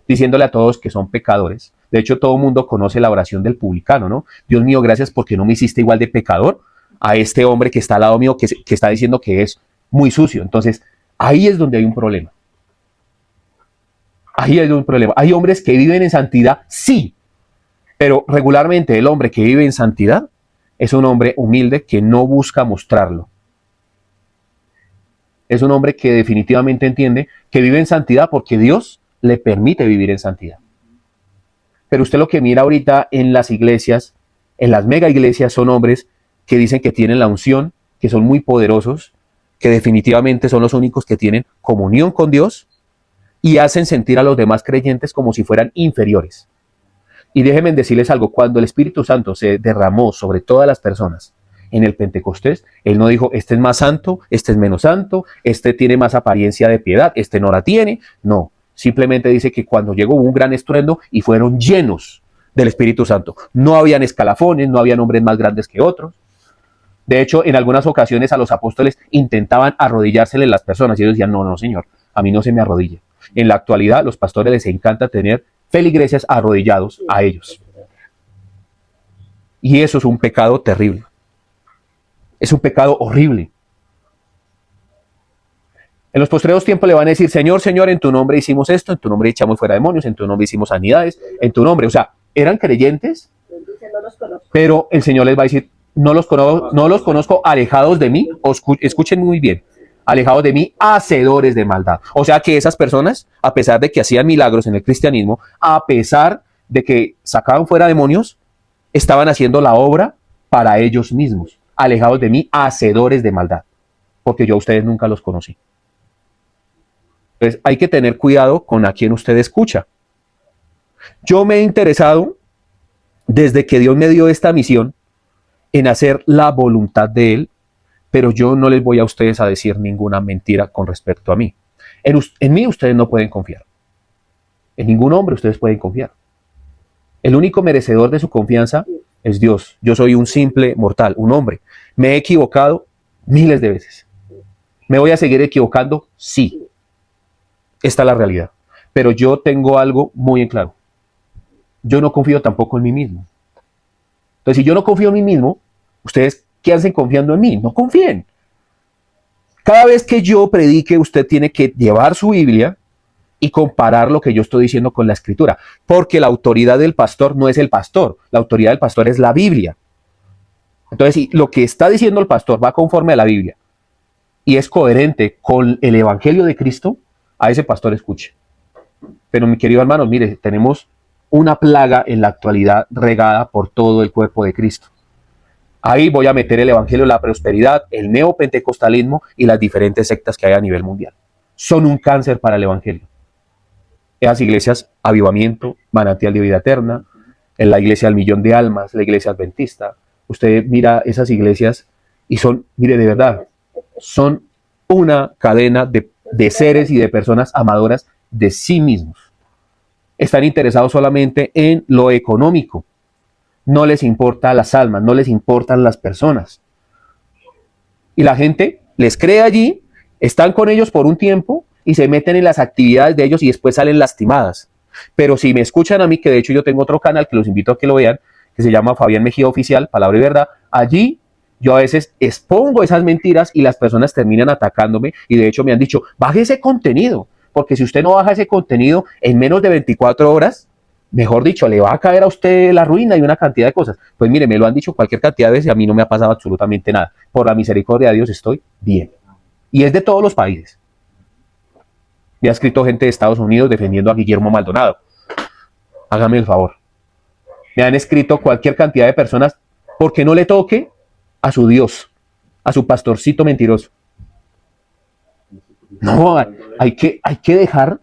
diciéndole a todos que son pecadores. De hecho, todo el mundo conoce la oración del publicano, ¿no? Dios mío, gracias porque no me hiciste igual de pecador a este hombre que está al lado mío, que está diciendo que es muy sucio. Entonces, ahí es donde hay un problema. Ahí hay un problema. Hay hombres que viven en santidad, sí, pero regularmente el hombre que vive en santidad es un hombre humilde que no busca mostrarlo. Es un hombre que definitivamente entiende que vive en santidad porque Dios le permite vivir en santidad. Pero usted lo que mira ahorita en las iglesias, en las mega iglesias, son hombres que dicen que tienen la unción, que son muy poderosos, que definitivamente son los únicos que tienen comunión con Dios y hacen sentir a los demás creyentes como si fueran inferiores. Y déjenme decirles algo, cuando el Espíritu Santo se derramó sobre todas las personas en el Pentecostés, Él no dijo, este es más santo, este es menos santo, este tiene más apariencia de piedad, este no la tiene. No, simplemente dice que cuando llegó hubo un gran estruendo y fueron llenos del Espíritu Santo. No habían escalafones, no habían hombres más grandes que otros. De hecho, en algunas ocasiones a los apóstoles intentaban arrodillársele las personas y ellos decían, no, no, Señor, a mí no se me arrodilla. En la actualidad, los pastores les encanta tener feligreses arrodillados a ellos. Y eso es un pecado terrible. Es un pecado horrible. En los postreros tiempos le van a decir, Señor, Señor, en tu nombre hicimos esto, en tu nombre echamos fuera demonios, en tu nombre hicimos sanidades, en tu nombre. O sea, eran creyentes, pero el Señor les va a decir, no los conozco, alejados de mí. Escuchen muy bien, alejados de mí, hacedores de maldad. O sea que esas personas, a pesar de que hacían milagros en el cristianismo, a pesar de que sacaban fuera demonios, estaban haciendo la obra para ellos mismos. Alejados de mí, hacedores de maldad, porque yo a ustedes nunca los conocí. Entonces hay que tener cuidado con a quién usted escucha. Yo me he interesado, desde que Dios me dio esta misión, en hacer la voluntad de Él, pero yo no les voy a ustedes a decir ninguna mentira con respecto a mí. En mí ustedes no pueden confiar. En ningún hombre ustedes pueden confiar. El único merecedor de su confianza es Dios. Yo soy un simple mortal, un hombre. Me he equivocado miles de veces. ¿Me voy a seguir equivocando? Sí. Esta es la realidad. Pero yo tengo algo muy en claro. Yo no confío tampoco en mí mismo. Entonces, si yo no confío en mí mismo, ustedes, ¿qué hacen confiando en mí? No confíen. Cada vez que yo predique, usted tiene que llevar su Biblia y comparar lo que yo estoy diciendo con la Escritura. Porque la autoridad del pastor no es el pastor. La autoridad del pastor es la Biblia. Entonces, si lo que está diciendo el pastor va conforme a la Biblia y es coherente con el Evangelio de Cristo, a ese pastor escuche. Pero mi querido hermano, mire, tenemos una plaga en la actualidad regada por todo el cuerpo de Cristo. Ahí voy a meter el Evangelio de la Prosperidad, el neopentecostalismo y las diferentes sectas que hay a nivel mundial. Son un cáncer para el Evangelio. Esas iglesias, Avivamiento, Manantial de Vida Eterna, en la iglesia del Millón de Almas, la iglesia adventista. Usted mira esas iglesias y son, mire, de verdad, son una cadena de seres y de personas amadoras de sí mismos. Están interesados solamente en lo económico. No les importa las almas, no les importan las personas. Y la gente les cree allí, están con ellos por un tiempo y se meten en las actividades de ellos y después salen lastimadas. Pero si me escuchan a mí, que de hecho yo tengo otro canal que los invito a que lo vean, que se llama Fabián Mejía Oficial, Palabra y Verdad, allí yo a veces expongo esas mentiras y las personas terminan atacándome y de hecho me han dicho, baje ese contenido, porque si usted no baja ese contenido en menos de 24 horas, mejor dicho, le va a caer a usted la ruina y una cantidad de cosas. Pues mire, me lo han dicho cualquier cantidad de veces y a mí no me ha pasado absolutamente nada. Por la misericordia de Dios estoy bien. Y es de todos los países. Me ha escrito gente de Estados Unidos defendiendo a Guillermo Maldonado. Hágame el favor. Me han escrito cualquier cantidad de personas porque no le toque a su Dios, a su pastorcito mentiroso. No, hay que dejar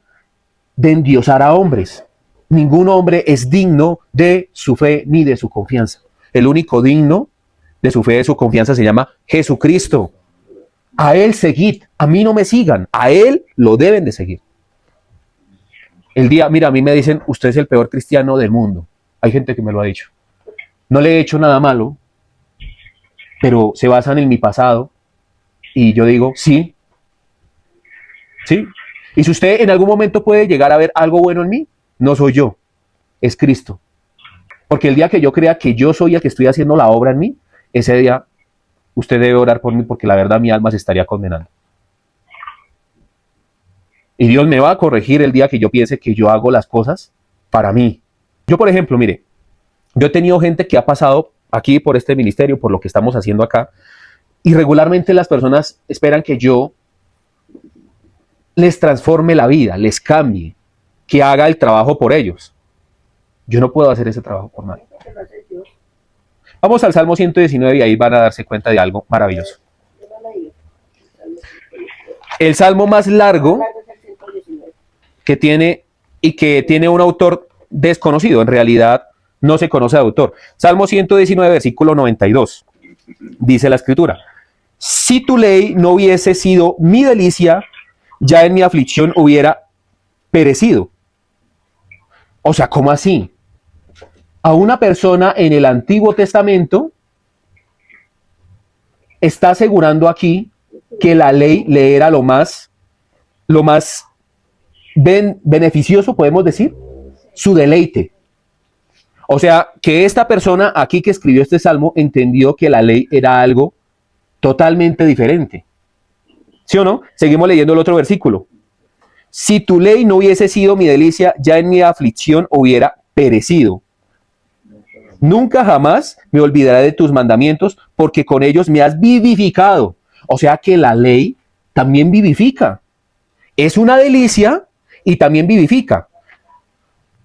de endiosar a hombres. Ningún hombre es digno de su fe ni de su confianza. El único digno de su fe y de su confianza se llama Jesucristo. A Él seguid, a mí no me sigan, a Él lo deben de seguir. Mira, a mí me dicen, usted es el peor cristiano del mundo. Hay gente que me lo ha dicho. No le he hecho nada malo, pero se basan en mi pasado y yo digo, sí. Y si usted en algún momento puede llegar a ver algo bueno en mí, no soy yo, es Cristo. Porque el día que yo crea que yo soy el que estoy haciendo la obra en mí, ese día usted debe orar por mí porque la verdad mi alma se estaría condenando. Y Dios me va a corregir el día que yo piense que yo hago las cosas para mí. Yo, por ejemplo, mire, yo he tenido gente que ha pasado aquí por este ministerio, por lo que estamos haciendo acá, y regularmente las personas esperan que yo les transforme la vida, les cambie, que haga el trabajo por ellos. Yo no puedo hacer ese trabajo por nadie. Vamos al Salmo 119 y ahí van a darse cuenta de algo maravilloso. El salmo más largo que tiene un autor desconocido, en realidad no se conoce al autor. Salmo 119, versículo 92, dice la escritura: si tu ley no hubiese sido mi delicia, ya en mi aflicción hubiera perecido. O sea, ¿cómo así? A una persona en el Antiguo Testamento está asegurando aquí que la ley le era lo más beneficioso, podemos decir, su deleite. O sea, que esta persona aquí que escribió este salmo entendió que la ley era algo totalmente diferente. ¿Sí o no? Seguimos leyendo el otro versículo. Si tu ley no hubiese sido mi delicia, ya en mi aflicción hubiera perecido. Nunca jamás me olvidaré de tus mandamientos, porque con ellos me has vivificado. O sea que la ley también vivifica. Es una delicia y también vivifica.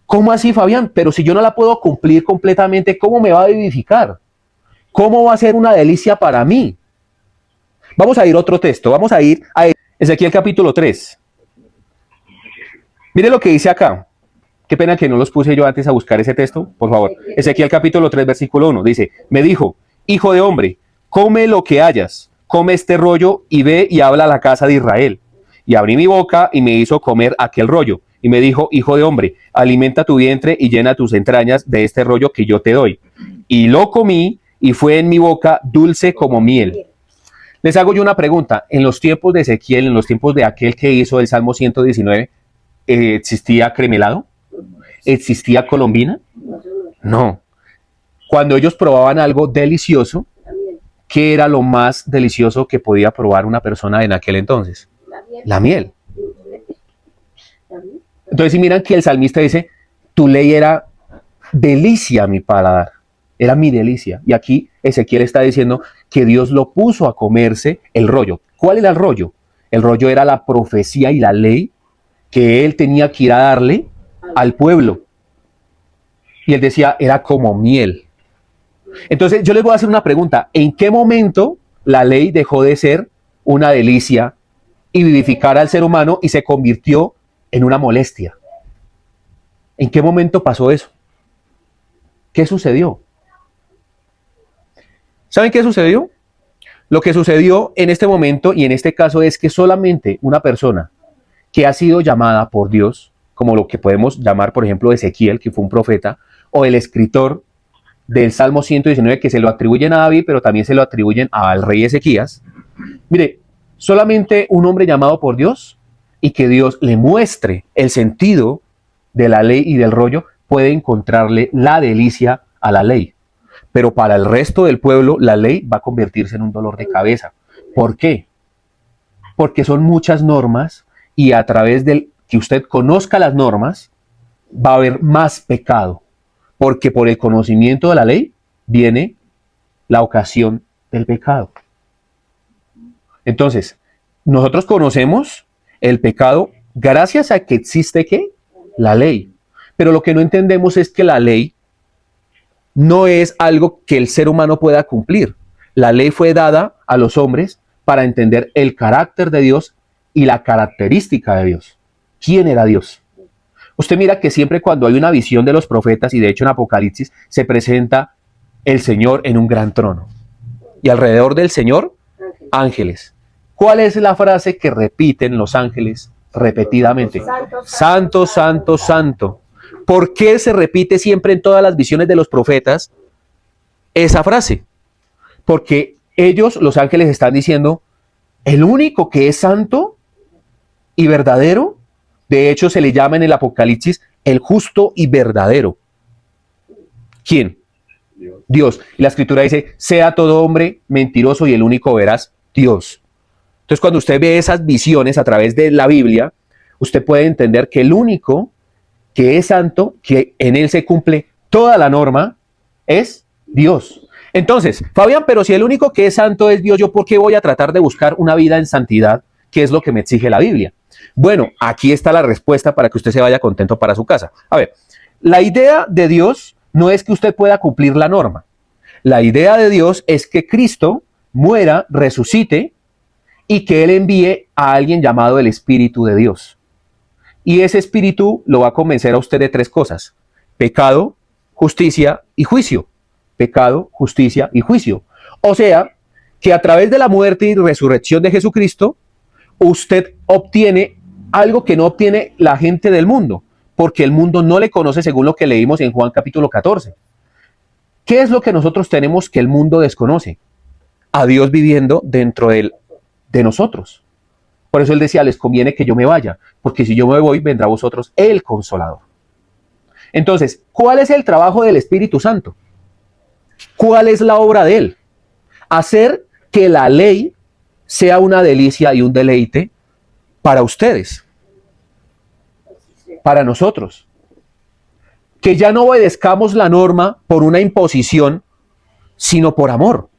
¿Cómo así, Fabián? Pero si yo no la puedo cumplir completamente, ¿cómo me va a vivificar? ¿Cómo va a ser una delicia para mí? Vamos a ir a otro texto. Vamos a ir a Ezequiel capítulo 3. Mire lo que dice acá. Qué pena que no los puse yo antes a buscar ese texto, por favor. Ezequiel capítulo 3, versículo 1. Dice: me dijo, hijo de hombre, come lo que hayas, come este rollo y ve y habla a la casa de Israel. Y abrí mi boca y me hizo comer aquel rollo. Y me dijo, hijo de hombre, alimenta tu vientre y llena tus entrañas de este rollo que yo te doy. Y lo comí y fue en mi boca dulce como miel. Les hago yo una pregunta. En los tiempos de Ezequiel, en los tiempos de aquel que hizo el Salmo 119, ¿existía cremelado? ¿Existía colombina? No. Cuando ellos probaban algo delicioso, ¿qué era lo más delicioso que podía probar una persona en aquel entonces? La miel. Entonces, si miran que el salmista dice, tu ley era delicia a mi paladar, era mi delicia. Y aquí Ezequiel está diciendo que Dios lo puso a comerse el rollo. ¿Cuál era el rollo? El rollo era la profecía y la ley que él tenía que ir a darle al pueblo. Y él decía, era como miel. Entonces, yo les voy a hacer una pregunta. ¿En qué momento la ley dejó de ser una delicia y vivificar al ser humano y se convirtió en una molestia? ¿En qué momento pasó eso? ¿Qué sucedió? ¿Saben qué sucedió? Lo que sucedió en este momento y en este caso es que solamente una persona que ha sido llamada por Dios, como lo que podemos llamar, por ejemplo, Ezequiel, que fue un profeta, o el escritor del Salmo 119, que se lo atribuyen a David, pero también se lo atribuyen al rey Ezequías. Mire, solamente un hombre llamado por Dios y que Dios le muestre el sentido de la ley y del rollo, puede encontrarle la delicia a la ley. Pero para el resto del pueblo, la ley va a convertirse en un dolor de cabeza. ¿Por qué? Porque son muchas normas y a través del que usted conozca las normas, va a haber más pecado. Porque por el conocimiento de la ley viene la ocasión del pecado. Entonces, nosotros conocemos el pecado gracias a que existe ¿qué? La ley. Pero lo que no entendemos es que la ley no es algo que el ser humano pueda cumplir. La ley fue dada a los hombres para entender el carácter de Dios y la característica de Dios. ¿Quién era Dios? Usted mira que siempre cuando hay una visión de los profetas, y de hecho en Apocalipsis, se presenta el Señor en un gran trono. Y alrededor del Señor, ángeles. ¿Cuál es la frase que repiten los ángeles repetidamente? Santo, santo, santo. ¿Por qué se repite siempre en todas las visiones de los profetas esa frase? Porque ellos, los ángeles, están diciendo, el único que es santo y verdadero De hecho, se le llama en el Apocalipsis el justo y verdadero. ¿Quién? Dios. Y la Escritura dice, sea todo hombre mentiroso y el único veraz, Dios. Entonces, cuando usted ve esas visiones a través de la Biblia, usted puede entender que el único que es santo, que en él se cumple toda la norma, es Dios. Entonces, Fabián, pero si el único que es santo es Dios, ¿yo por qué voy a tratar de buscar una vida en santidad? ¿Qué es lo que me exige la Biblia? Bueno, aquí está la respuesta para que usted se vaya contento para su casa. A ver, la idea de Dios no es que usted pueda cumplir la norma. La idea de Dios es que Cristo muera, resucite y que Él envíe a alguien llamado el Espíritu de Dios. Y ese Espíritu lo va a convencer a usted de tres cosas: pecado, justicia y juicio. Pecado, justicia y juicio. O sea, que a través de la muerte y resurrección de Jesucristo, usted obtiene algo que no obtiene la gente del mundo, porque el mundo no le conoce, según lo que leímos en Juan capítulo 14. ¿Qué es lo que nosotros tenemos que el mundo desconoce? A Dios viviendo dentro de nosotros. Por eso Él decía, les conviene que yo me vaya, porque si yo me voy, vendrá a vosotros el Consolador. Entonces, ¿cuál es el trabajo del Espíritu Santo? ¿Cuál es la obra de Él? Hacer que la ley sea una delicia y un deleite para ustedes, para nosotros. Que ya no obedezcamos la norma por una imposición, sino por amor.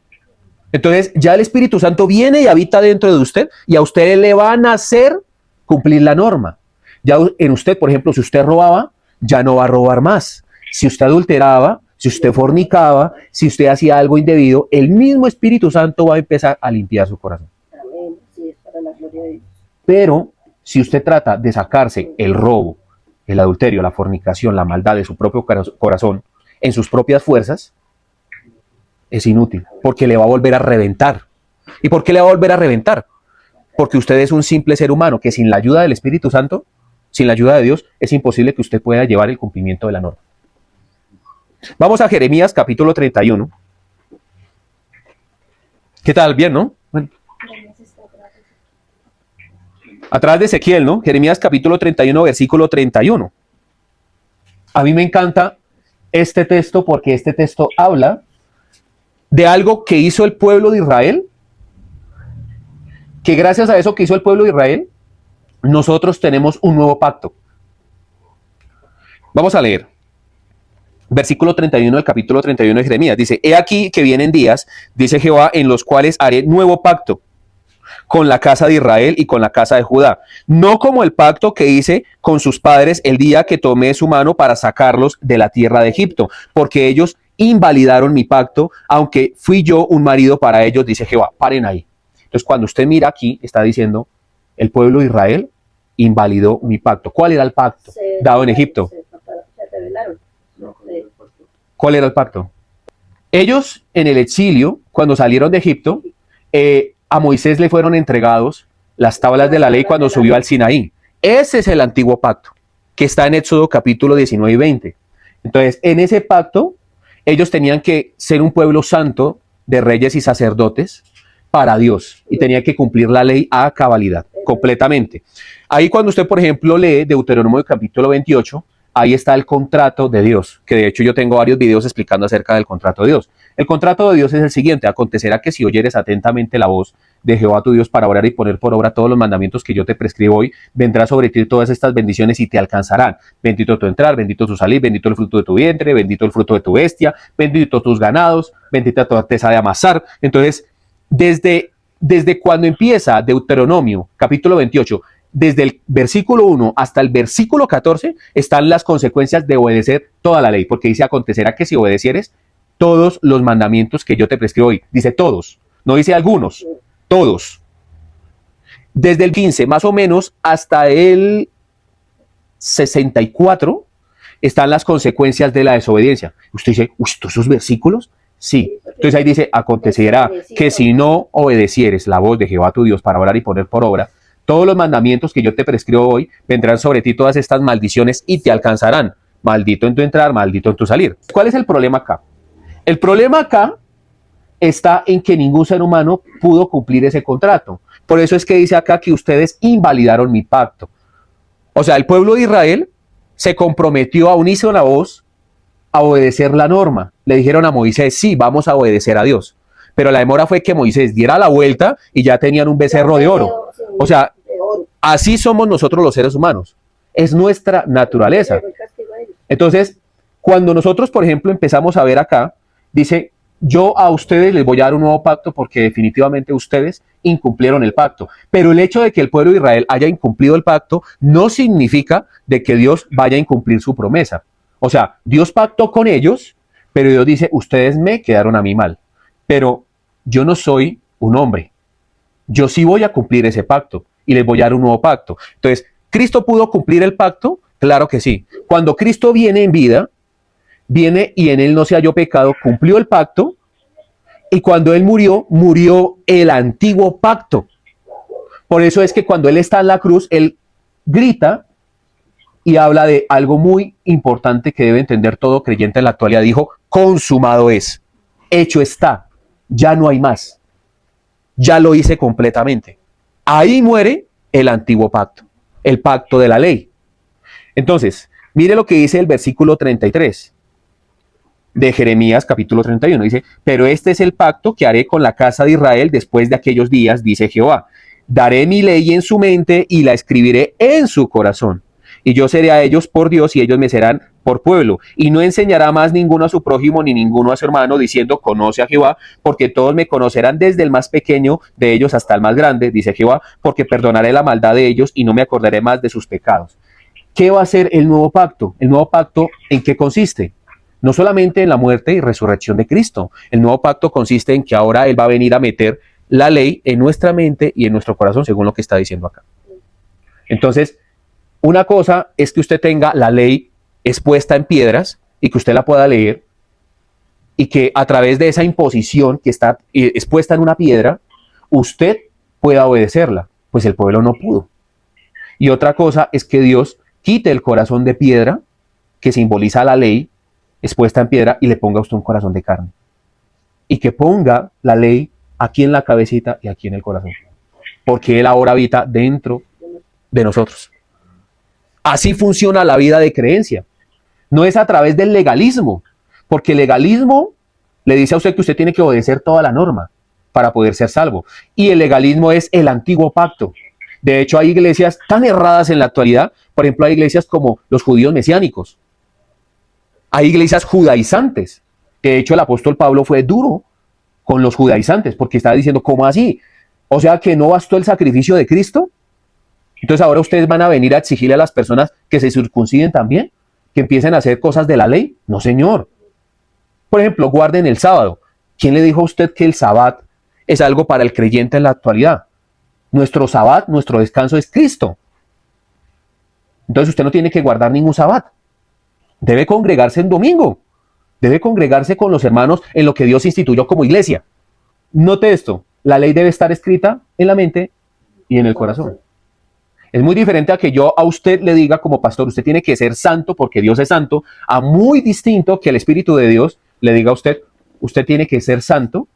Entonces ya el Espíritu Santo viene y habita dentro de usted y a usted le van a hacer cumplir la norma. Ya en usted, por ejemplo, si usted robaba, ya no va a robar más. Si usted adulteraba, si usted fornicaba, si usted hacía algo indebido, el mismo Espíritu Santo va a empezar a limpiar su corazón. Amén. Sí, es para la gloria de Dios. Pero si usted trata de sacarse el robo, el adulterio, la fornicación, la maldad de su propio corazón en sus propias fuerzas, es inútil, porque le va a volver a reventar. ¿Y por qué le va a volver a reventar? Porque usted es un simple ser humano que sin la ayuda del Espíritu Santo, sin la ayuda de Dios, es imposible que usted pueda llevar el cumplimiento de la norma. Vamos a Jeremías capítulo 31. ¿Qué tal? Bien, ¿no? Bueno. Atrás de Ezequiel, ¿no? Jeremías capítulo 31, versículo 31. A mí me encanta este texto porque este texto habla de algo que hizo el pueblo de Israel, que gracias a eso que hizo el pueblo de Israel, nosotros tenemos un nuevo pacto. Vamos a leer. Versículo 31 del capítulo 31 de Jeremías. Dice, he aquí que vienen días, dice Jehová, en los cuales haré nuevo pacto con la casa de Israel y con la casa de Judá, no como el pacto que hice con sus padres el día que tomé su mano para sacarlos de la tierra de Egipto, porque ellos invalidaron mi pacto, aunque fui yo un marido para ellos, dice Jehová. Paren ahí. Entonces, cuando usted mira aquí, está diciendo, el pueblo de Israel invalidó mi pacto. ¿Cuál era el pacto dado en Egipto? Se rebelaron. ¿Cuál era el pacto? Ellos en el exilio, cuando salieron de Egipto, a Moisés le fueron entregados las tablas de la ley cuando subió al Sinaí. Ese es el antiguo pacto, que está en Éxodo capítulo 19 y 20. Entonces, en ese pacto, ellos tenían que ser un pueblo santo de reyes y sacerdotes para Dios y tenían que cumplir la ley a cabalidad, completamente. Ahí cuando usted, por ejemplo, lee Deuteronomio capítulo 28, ahí está el contrato de Dios, que de hecho yo tengo varios videos explicando acerca del contrato de Dios. El contrato de Dios es el siguiente: acontecerá que si oyeres atentamente la voz de Jehová tu Dios para orar y poner por obra todos los mandamientos que yo te prescribo hoy, vendrá sobre ti todas estas bendiciones y te alcanzarán. Bendito tu entrar, bendito tu salir, bendito el fruto de tu vientre, bendito el fruto de tu bestia, bendito tus ganados, bendita tu arteza de amasar. Entonces, desde cuando empieza Deuteronomio capítulo 28, desde el versículo 1 hasta el versículo 14, están las consecuencias de obedecer toda la ley, porque dice, acontecerá que si obedecieres todos los mandamientos que yo te prescribo hoy. Dice todos, no dice algunos, todos. Desde el 15 más o menos hasta el 64 están las consecuencias de la desobediencia. Usted dice, uy, ¿todos esos versículos? Sí. Entonces ahí dice, acontecerá que si no obedecieres la voz de Jehová tu Dios para orar y poner por obra todos los mandamientos que yo te prescribo hoy, vendrán sobre ti todas estas maldiciones y te alcanzarán. Maldito en tu entrar, maldito en tu salir. ¿Cuál es el problema acá? El problema acá está en que ningún ser humano pudo cumplir ese contrato. Por eso es que dice acá que ustedes invalidaron mi pacto. O sea, el pueblo de Israel se comprometió a unirse a la voz, a obedecer la norma. Le dijeron a Moisés, sí, vamos a obedecer a Dios. Pero la demora fue que Moisés diera la vuelta y ya tenían un becerro de oro. O sea, así somos nosotros los seres humanos. Es nuestra naturaleza. Entonces, cuando nosotros, por ejemplo, empezamos a ver acá, dice, yo a ustedes les voy a dar un nuevo pacto porque definitivamente ustedes incumplieron el pacto. Pero el hecho de que el pueblo de Israel haya incumplido el pacto no significa de que Dios vaya a incumplir su promesa. O sea, Dios pactó con ellos, pero Dios dice, ustedes me quedaron a mí mal. Pero yo no soy un hombre. Yo sí voy a cumplir ese pacto y les voy a dar un nuevo pacto. Entonces, ¿Cristo pudo cumplir el pacto? Claro que sí. Cuando Cristo viene en vida, viene y en él no se halló pecado, cumplió el pacto, y cuando él murió, murió el antiguo pacto. Por eso es que cuando él está en la cruz, él grita y habla de algo muy importante que debe entender todo creyente en la actualidad. Dijo, consumado es, hecho está, ya no hay más, ya lo hice completamente. Ahí muere el antiguo pacto, el pacto de la ley. Entonces, mire lo que dice el versículo 33 de Jeremías capítulo 31. Dice, pero este es el pacto que haré con la casa de Israel después de aquellos días, dice Jehová. Daré mi ley en su mente y la escribiré en su corazón. Y yo seré a ellos por Dios y ellos me serán por pueblo. Y no enseñará más ninguno a su prójimo ni ninguno a su hermano diciendo, conoce a Jehová, porque todos me conocerán desde el más pequeño de ellos hasta el más grande, dice Jehová, porque perdonaré la maldad de ellos y no me acordaré más de sus pecados. ¿Qué va a ser el nuevo pacto? ¿El nuevo pacto en qué consiste? No solamente en la muerte y resurrección de Cristo. El nuevo pacto consiste en que ahora Él va a venir a meter la ley en nuestra mente y en nuestro corazón, según lo que está diciendo acá. Entonces, una cosa es que usted tenga la ley expuesta en piedras y que usted la pueda leer y que a través de esa imposición que está expuesta en una piedra, usted pueda obedecerla, pues el pueblo no pudo. Y otra cosa es que Dios quite el corazón de piedra que simboliza la ley expuesta en piedra y le ponga a usted un corazón de carne. Y que ponga la ley aquí en la cabecita y aquí en el corazón. Porque Él ahora habita dentro de nosotros. Así funciona la vida de creencia. No es a través del legalismo. Porque el legalismo le dice a usted que usted tiene que obedecer toda la norma para poder ser salvo. Y el legalismo es el antiguo pacto. De hecho, hay iglesias tan erradas en la actualidad. Por ejemplo, hay iglesias como los judíos mesiánicos. Hay iglesias judaizantes. De hecho, el apóstol Pablo fue duro con los judaizantes porque estaba diciendo, ¿cómo así? O sea, que no bastó el sacrificio de Cristo. Entonces ahora ustedes van a venir a exigirle a las personas que se circunciden también, que empiecen a hacer cosas de la ley. No, señor. Por ejemplo, guarden el sábado. ¿Quién le dijo a usted que el sabbat es algo para el creyente en la actualidad? Nuestro sabbat, nuestro descanso es Cristo. Entonces usted no tiene que guardar ningún sabbat. Debe congregarse en domingo. Debe congregarse con los hermanos en lo que Dios instituyó como iglesia. Note esto, la ley debe estar escrita en la mente y en el corazón. Es muy diferente a que yo a usted le diga como pastor, usted tiene que ser santo porque Dios es santo, a muy distinto que el Espíritu de Dios le diga a usted, usted tiene que ser santo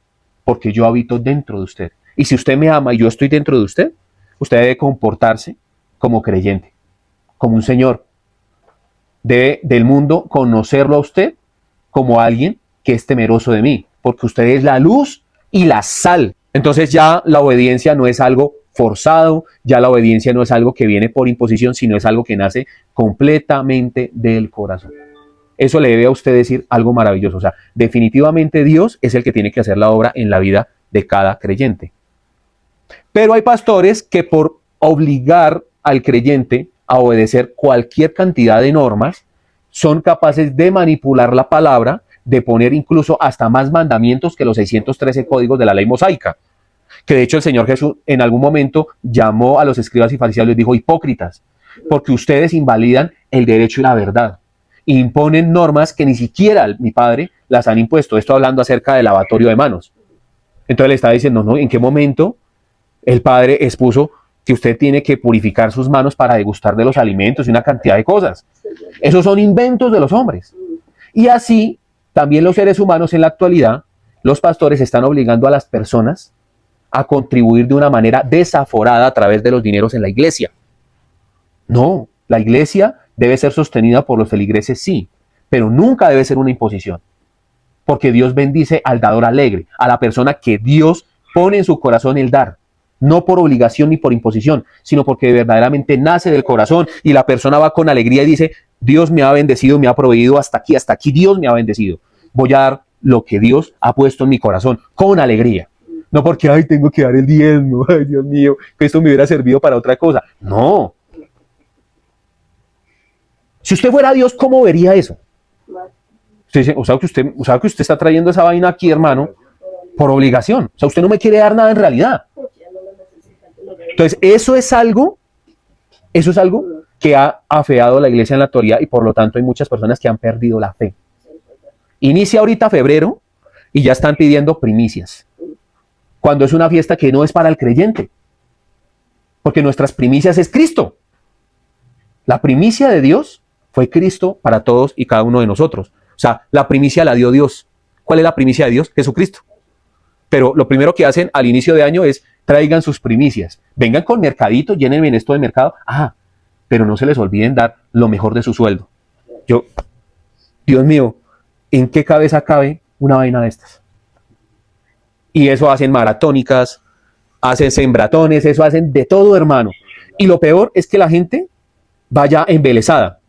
porque yo habito dentro de usted. Y si usted me ama y yo estoy dentro de usted, usted debe comportarse como creyente, como un señor. Debe del mundo conocerlo a usted como alguien que es temeroso de mí, porque usted es la luz y la sal. Entonces ya la obediencia no es algo forzado, ya la obediencia no es algo que viene por imposición, sino es algo que nace completamente del corazón. Eso le debe a usted decir algo maravilloso. O sea, definitivamente Dios es el que tiene que hacer la obra en la vida de cada creyente. Pero hay pastores que por obligar al creyente a obedecer cualquier cantidad de normas, son capaces de manipular la palabra, de poner incluso hasta más mandamientos que los 613 códigos de la ley mosaica. Que de hecho el Señor Jesús en algún momento llamó a los escribas y fariseos y les dijo, hipócritas, porque ustedes invalidan el derecho y la verdad. E imponen normas que ni siquiera mi Padre las han impuesto. Esto hablando acerca del lavatorio de manos. Entonces le está diciendo, no, ¿en qué momento el Padre expuso que usted tiene que purificar sus manos para degustar de los alimentos y una cantidad de cosas? Esos son inventos de los hombres. Y así, también los seres humanos en la actualidad, los pastores están obligando a las personas a contribuir de una manera desaforada a través de los dineros en la iglesia. No, La iglesia debe ser sostenida por los feligreses, sí, pero nunca debe ser una imposición. Porque Dios bendice al dador alegre, a la persona que Dios pone en su corazón el dar. No por obligación ni por imposición, sino porque verdaderamente nace del corazón y la persona va con alegría y dice, Dios me ha bendecido, me ha proveído hasta aquí Dios me ha bendecido. Voy a dar lo que Dios ha puesto en mi corazón, con alegría. No porque, ay, tengo que dar el diezmo, ay, Dios mío, que esto me hubiera servido para otra cosa. No. Si usted fuera Dios, ¿cómo vería eso? Usted dice, o sea que usted está trayendo esa vaina aquí, hermano, por obligación. O sea, usted no me quiere dar nada en realidad. Entonces, eso es algo que ha afeado la iglesia en la actualidad y por lo tanto hay muchas personas que han perdido la fe. Inicia ahorita febrero y ya están pidiendo primicias. Cuando es una fiesta que no es para el creyente. Porque nuestras primicias es Cristo. La primicia de Dios fue Cristo para todos y cada uno de nosotros. O sea, la primicia la dio Dios. ¿Cuál es la primicia de Dios? Jesucristo. Pero lo primero que hacen al inicio de año es traigan sus primicias. Vengan con mercadito, llénenme en esto de mercado. Pero no se les olviden dar lo mejor de su sueldo. Dios mío, ¿en qué cabeza cabe una vaina de estas? Y eso hacen maratónicas, hacen sembratones, eso hacen de todo, hermano. Y lo peor es que la gente vaya embelesada.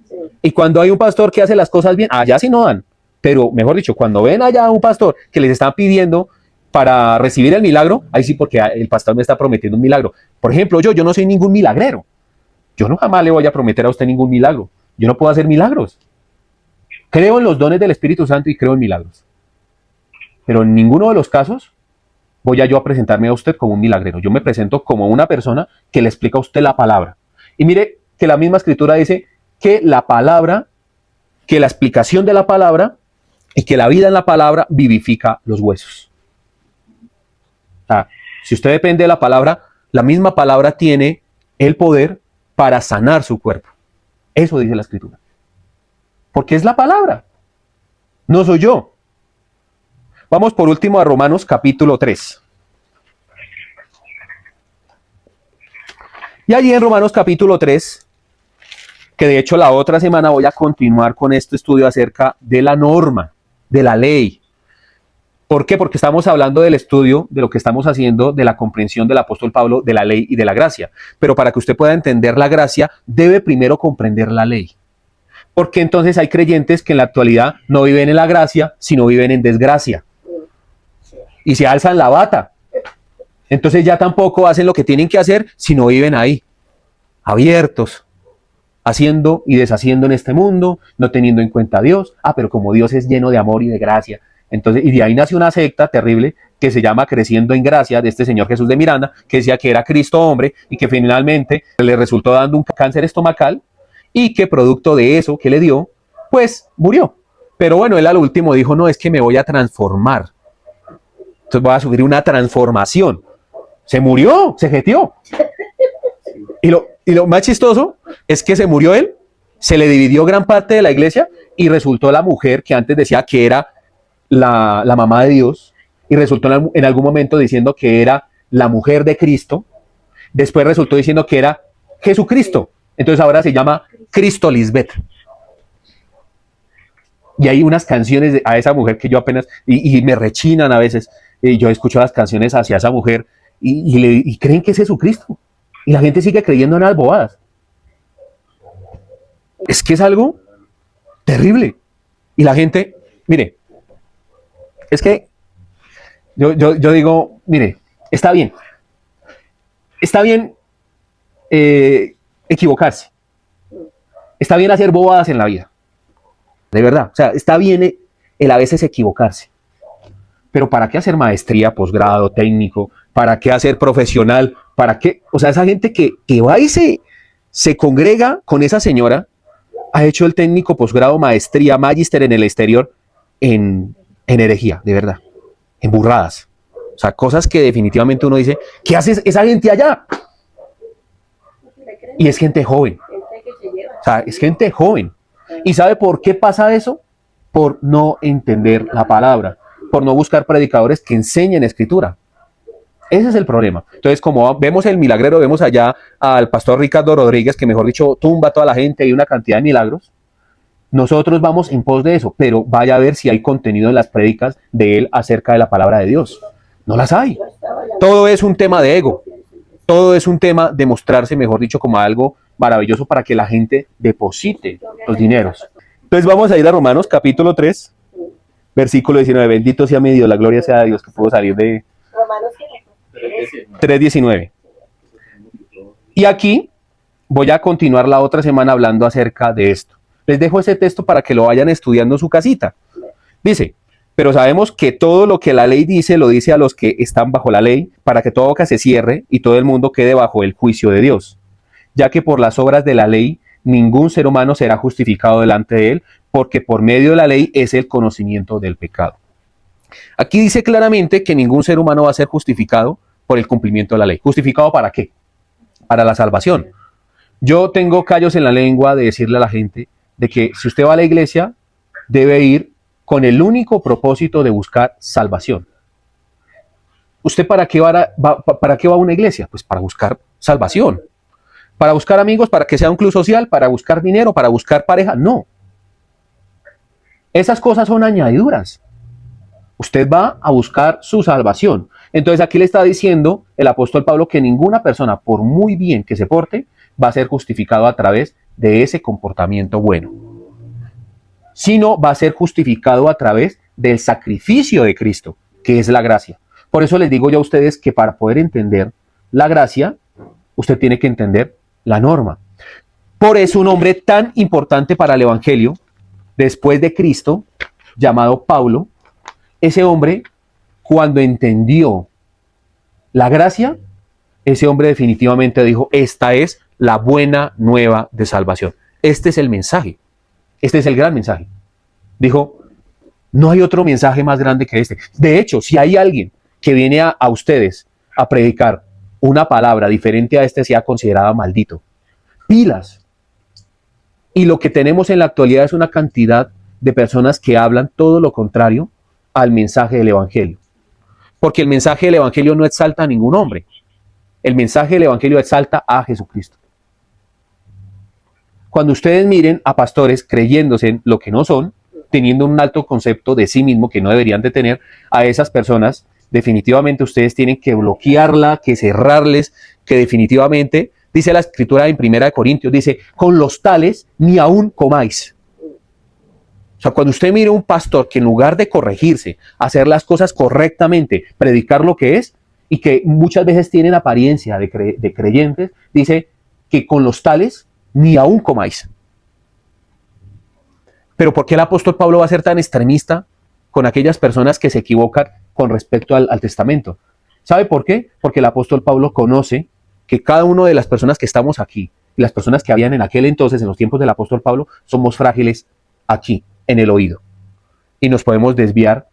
Y cuando hay un pastor que hace las cosas bien, allá sí no dan. Pero, mejor dicho, cuando ven allá a un pastor que les están pidiendo para recibir el milagro, ahí sí, porque el pastor me está prometiendo un milagro. Por ejemplo, yo no soy ningún milagrero. Yo no jamás le voy a prometer a usted ningún milagro. Yo no puedo hacer milagros. Creo en los dones del Espíritu Santo y creo en milagros. Pero en ninguno de los casos voy yo a presentarme a usted como un milagrero. Yo me presento como una persona que le explica a usted la palabra. Y mire que la misma escritura dice que la palabra, que la explicación de la palabra y que la vida en la palabra vivifica los huesos. O sea, si usted depende de la palabra, la misma palabra tiene el poder para sanar su cuerpo. Eso dice la escritura. Porque es la palabra. No soy yo. Vamos por último a Romanos capítulo 3. Y allí en Romanos capítulo 3, que de hecho la otra semana voy a continuar con este estudio acerca de la norma, de la ley. ¿Por qué? Porque estamos hablando del estudio, de lo que estamos haciendo, de la comprensión del apóstol Pablo, de la ley y de la gracia. Pero para que usted pueda entender la gracia, debe primero comprender la ley. Porque entonces hay creyentes que en la actualidad no viven en la gracia, sino viven en desgracia. Y se alzan la bata. Entonces ya tampoco hacen lo que tienen que hacer, sino viven ahí, abiertos, haciendo y deshaciendo en este mundo, no teniendo en cuenta a Dios. Pero como Dios es lleno de amor y de gracia. Entonces, y de ahí nació una secta terrible que se llama Creciendo en Gracia, de este señor Jesús de Miranda, que decía que era Cristo hombre y que finalmente le resultó dando un cáncer estomacal y que producto de eso que le dio, pues murió. Pero bueno, él al último dijo, no, es que me voy a transformar. Entonces voy a sufrir una transformación. Se murió, se jeteó. Y lo más chistoso es que se murió él, se le dividió gran parte de la iglesia y resultó la mujer que antes decía que era la mamá de Dios y resultó en algún momento diciendo que era la mujer de Cristo. Después resultó diciendo que era Jesucristo. Entonces ahora se llama Cristo Lisbeth. Y hay unas canciones a esa mujer que yo apenas, y me rechinan a veces. Y yo escucho las canciones hacia esa mujer y creen que es Jesucristo. Y la gente sigue creyendo en las bobadas. Es que es algo terrible. Y la gente, mire, es que yo digo, mire, está bien equivocarse, está bien hacer bobadas en la vida, de verdad, o sea, está bien el a veces equivocarse, pero ¿para qué hacer maestría, posgrado, técnico? ¿Para qué hacer profesional? ¿Para qué? O sea, esa gente que va y se congrega con esa señora, ha hecho el técnico, posgrado, maestría, magíster en el exterior, en herejía, de verdad, en burradas. O sea, cosas que definitivamente uno dice, ¿qué hace esa gente allá? Y es gente joven. O sea, es gente joven. ¿Y sabe por qué pasa eso? Por no entender la palabra, por no buscar predicadores que enseñen escritura. Ese es el problema. Entonces, como vemos el milagrero, vemos allá al pastor Ricardo Rodríguez, que mejor dicho, tumba a toda la gente y una cantidad de milagros. Nosotros vamos en pos de eso, pero vaya a ver si hay contenido en las prédicas de él acerca de la palabra de Dios. No las hay. Todo es un tema de ego. Todo es un tema de mostrarse, mejor dicho, como algo maravilloso para que la gente deposite los dineros. Entonces vamos a ir a Romanos capítulo 3, versículo 19. Bendito sea mi Dios, la gloria sea de Dios que pudo salir de Romanos 3:19. Y aquí voy a continuar la otra semana hablando acerca de esto. Les dejo ese texto para que lo vayan estudiando en su casita. Dice, pero sabemos que todo lo que la ley dice, lo dice a los que están bajo la ley, para que toda boca se cierre y todo el mundo quede bajo el juicio de Dios. Ya que por las obras de la ley, ningún ser humano será justificado delante de él, porque por medio de la ley es el conocimiento del pecado. Aquí dice claramente que ningún ser humano va a ser justificado por el cumplimiento de la ley. ¿Justificado para qué? Para la salvación. Yo tengo callos en la lengua de decirle a la gente de que si usted va a la iglesia, debe ir con el único propósito de buscar salvación. ¿Usted para qué va a una iglesia? Pues para buscar salvación. ¿Para buscar amigos? ¿Para que sea un club social? ¿Para buscar dinero? ¿Para buscar pareja? No. Esas cosas son añadiduras. Usted va a buscar su salvación. Entonces aquí le está diciendo el apóstol Pablo que ninguna persona, por muy bien que se porte, va a ser justificado a través de ese comportamiento bueno, sino va a ser justificado a través del sacrificio de Cristo, que es la gracia. Por eso les digo yo a ustedes que para poder entender la gracia, usted tiene que entender la norma. Por eso un hombre tan importante para el evangelio, después de Cristo, llamado Pablo, ese hombre, cuando entendió la gracia, ese hombre definitivamente dijo, esta es la buena nueva de salvación. Este es el mensaje. Este es el gran mensaje. Dijo, no hay otro mensaje más grande que este. De hecho, si hay alguien que viene a ustedes a predicar una palabra diferente a este, sea considerada maldito. Pilas. Y lo que tenemos en la actualidad es una cantidad de personas que hablan todo lo contrario al mensaje del evangelio. Porque el mensaje del evangelio no exalta a ningún hombre. El mensaje del evangelio exalta a Jesucristo. Cuando ustedes miren a pastores creyéndose en lo que no son, teniendo un alto concepto de sí mismo que no deberían de tener, a esas personas definitivamente ustedes tienen que bloquearla, que cerrarles, que definitivamente, dice la escritura en 1 Corintios, dice, con los tales ni aún comáis. O sea, cuando usted mire a un pastor que en lugar de corregirse, hacer las cosas correctamente, predicar lo que es, y que muchas veces tienen apariencia de creyentes, dice que con los tales ni aún comáis. Pero ¿por qué el apóstol Pablo va a ser tan extremista con aquellas personas que se equivocan con respecto al testamento? ¿Sabe por qué? Porque el apóstol Pablo conoce que cada una de las personas que estamos aquí, y las personas que habían en aquel entonces, en los tiempos del apóstol Pablo, somos frágiles aquí, en el oído. Y nos podemos desviar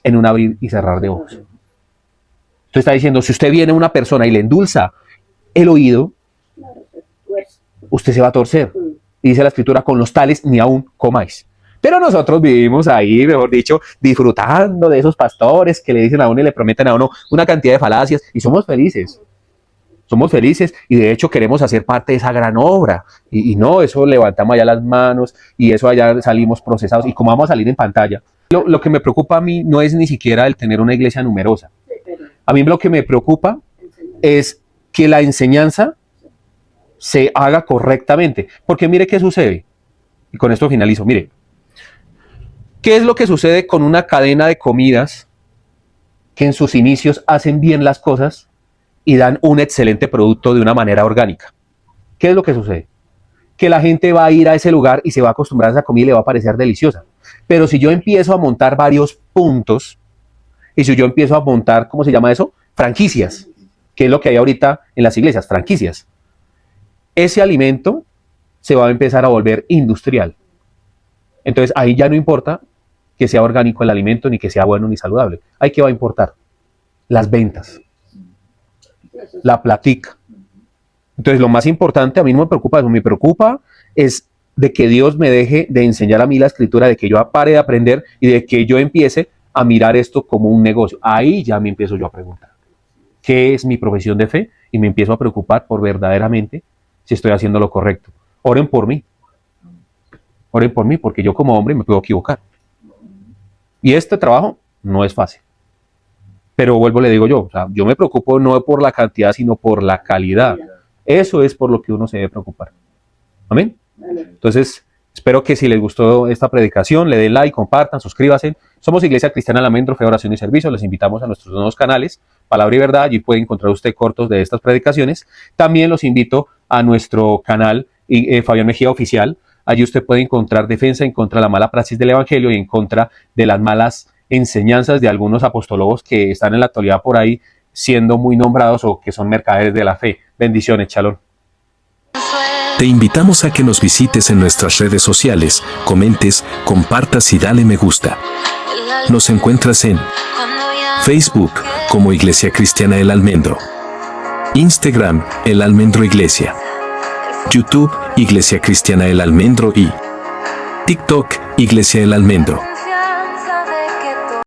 en un abrir y cerrar de ojos. Entonces está diciendo, si usted viene a una persona y le endulza el oído, usted se va a torcer. Y dice la escritura, con los tales ni aún comáis. Pero nosotros vivimos ahí, mejor dicho, disfrutando de esos pastores que le dicen a uno y le prometen a uno una cantidad de falacias y somos felices. Somos felices y de hecho queremos hacer parte de esa gran obra. Y no, eso levantamos allá las manos y eso allá salimos procesados. Y como vamos a salir en pantalla, lo que me preocupa a mí no es ni siquiera el tener una iglesia numerosa. A mí lo que me preocupa es que la enseñanza se haga correctamente. Porque mire qué sucede. Y con esto finalizo. Mire, ¿qué es lo que sucede con una cadena de comidas que en sus inicios hacen bien las cosas y dan un excelente producto de una manera orgánica? ¿Qué es lo que sucede? Que la gente va a ir a ese lugar y se va a acostumbrar a esa comida y le va a parecer deliciosa. Pero si yo empiezo a montar varios puntos, y si yo empiezo a montar, ¿cómo se llama eso? Franquicias, que es lo que hay ahorita en las iglesias, franquicias. Ese alimento se va a empezar a volver industrial. Entonces ahí ya no importa que sea orgánico el alimento, ni que sea bueno ni saludable. Ahí que va a importar las ventas, la platica. Entonces lo más importante, a mí no me preocupa eso, me preocupa es de que Dios me deje de enseñar a mí la escritura, de que yo pare de aprender y de que yo empiece a mirar esto como un negocio. Ahí ya me empiezo yo a preguntar. qué es mi profesión de fe y me empiezo a preocupar por verdaderamente si estoy haciendo lo correcto. Oren por mí. Oren por mí porque yo como hombre me puedo equivocar. Y este trabajo no es fácil. Pero vuelvo, le digo yo, o sea, yo me preocupo no por la cantidad, sino por la calidad. Eso es por lo que uno se debe preocupar. Amén. Entonces, espero que si les gustó esta predicación, le den like, compartan, suscríbanse. Somos Iglesia Cristiana El Almendro, Fe, Oración y Servicio. Les invitamos a nuestros nuevos canales, Palabra y Verdad. Allí puede encontrar usted cortos de estas predicaciones. También los invito a nuestro canal Fabián Mejía Oficial. Allí usted puede encontrar defensa en contra de la mala praxis del Evangelio y en contra de las malas enseñanzas de algunos apostólogos que están en la actualidad por ahí siendo muy nombrados o que son mercaderes de la fe. Bendiciones, Shalom. Te invitamos a que nos visites en nuestras redes sociales, comentes, compartas y dale me gusta. Nos encuentras en Facebook como Iglesia Cristiana El Almendro, Instagram El Almendro Iglesia, YouTube Iglesia Cristiana El Almendro y TikTok Iglesia El Almendro.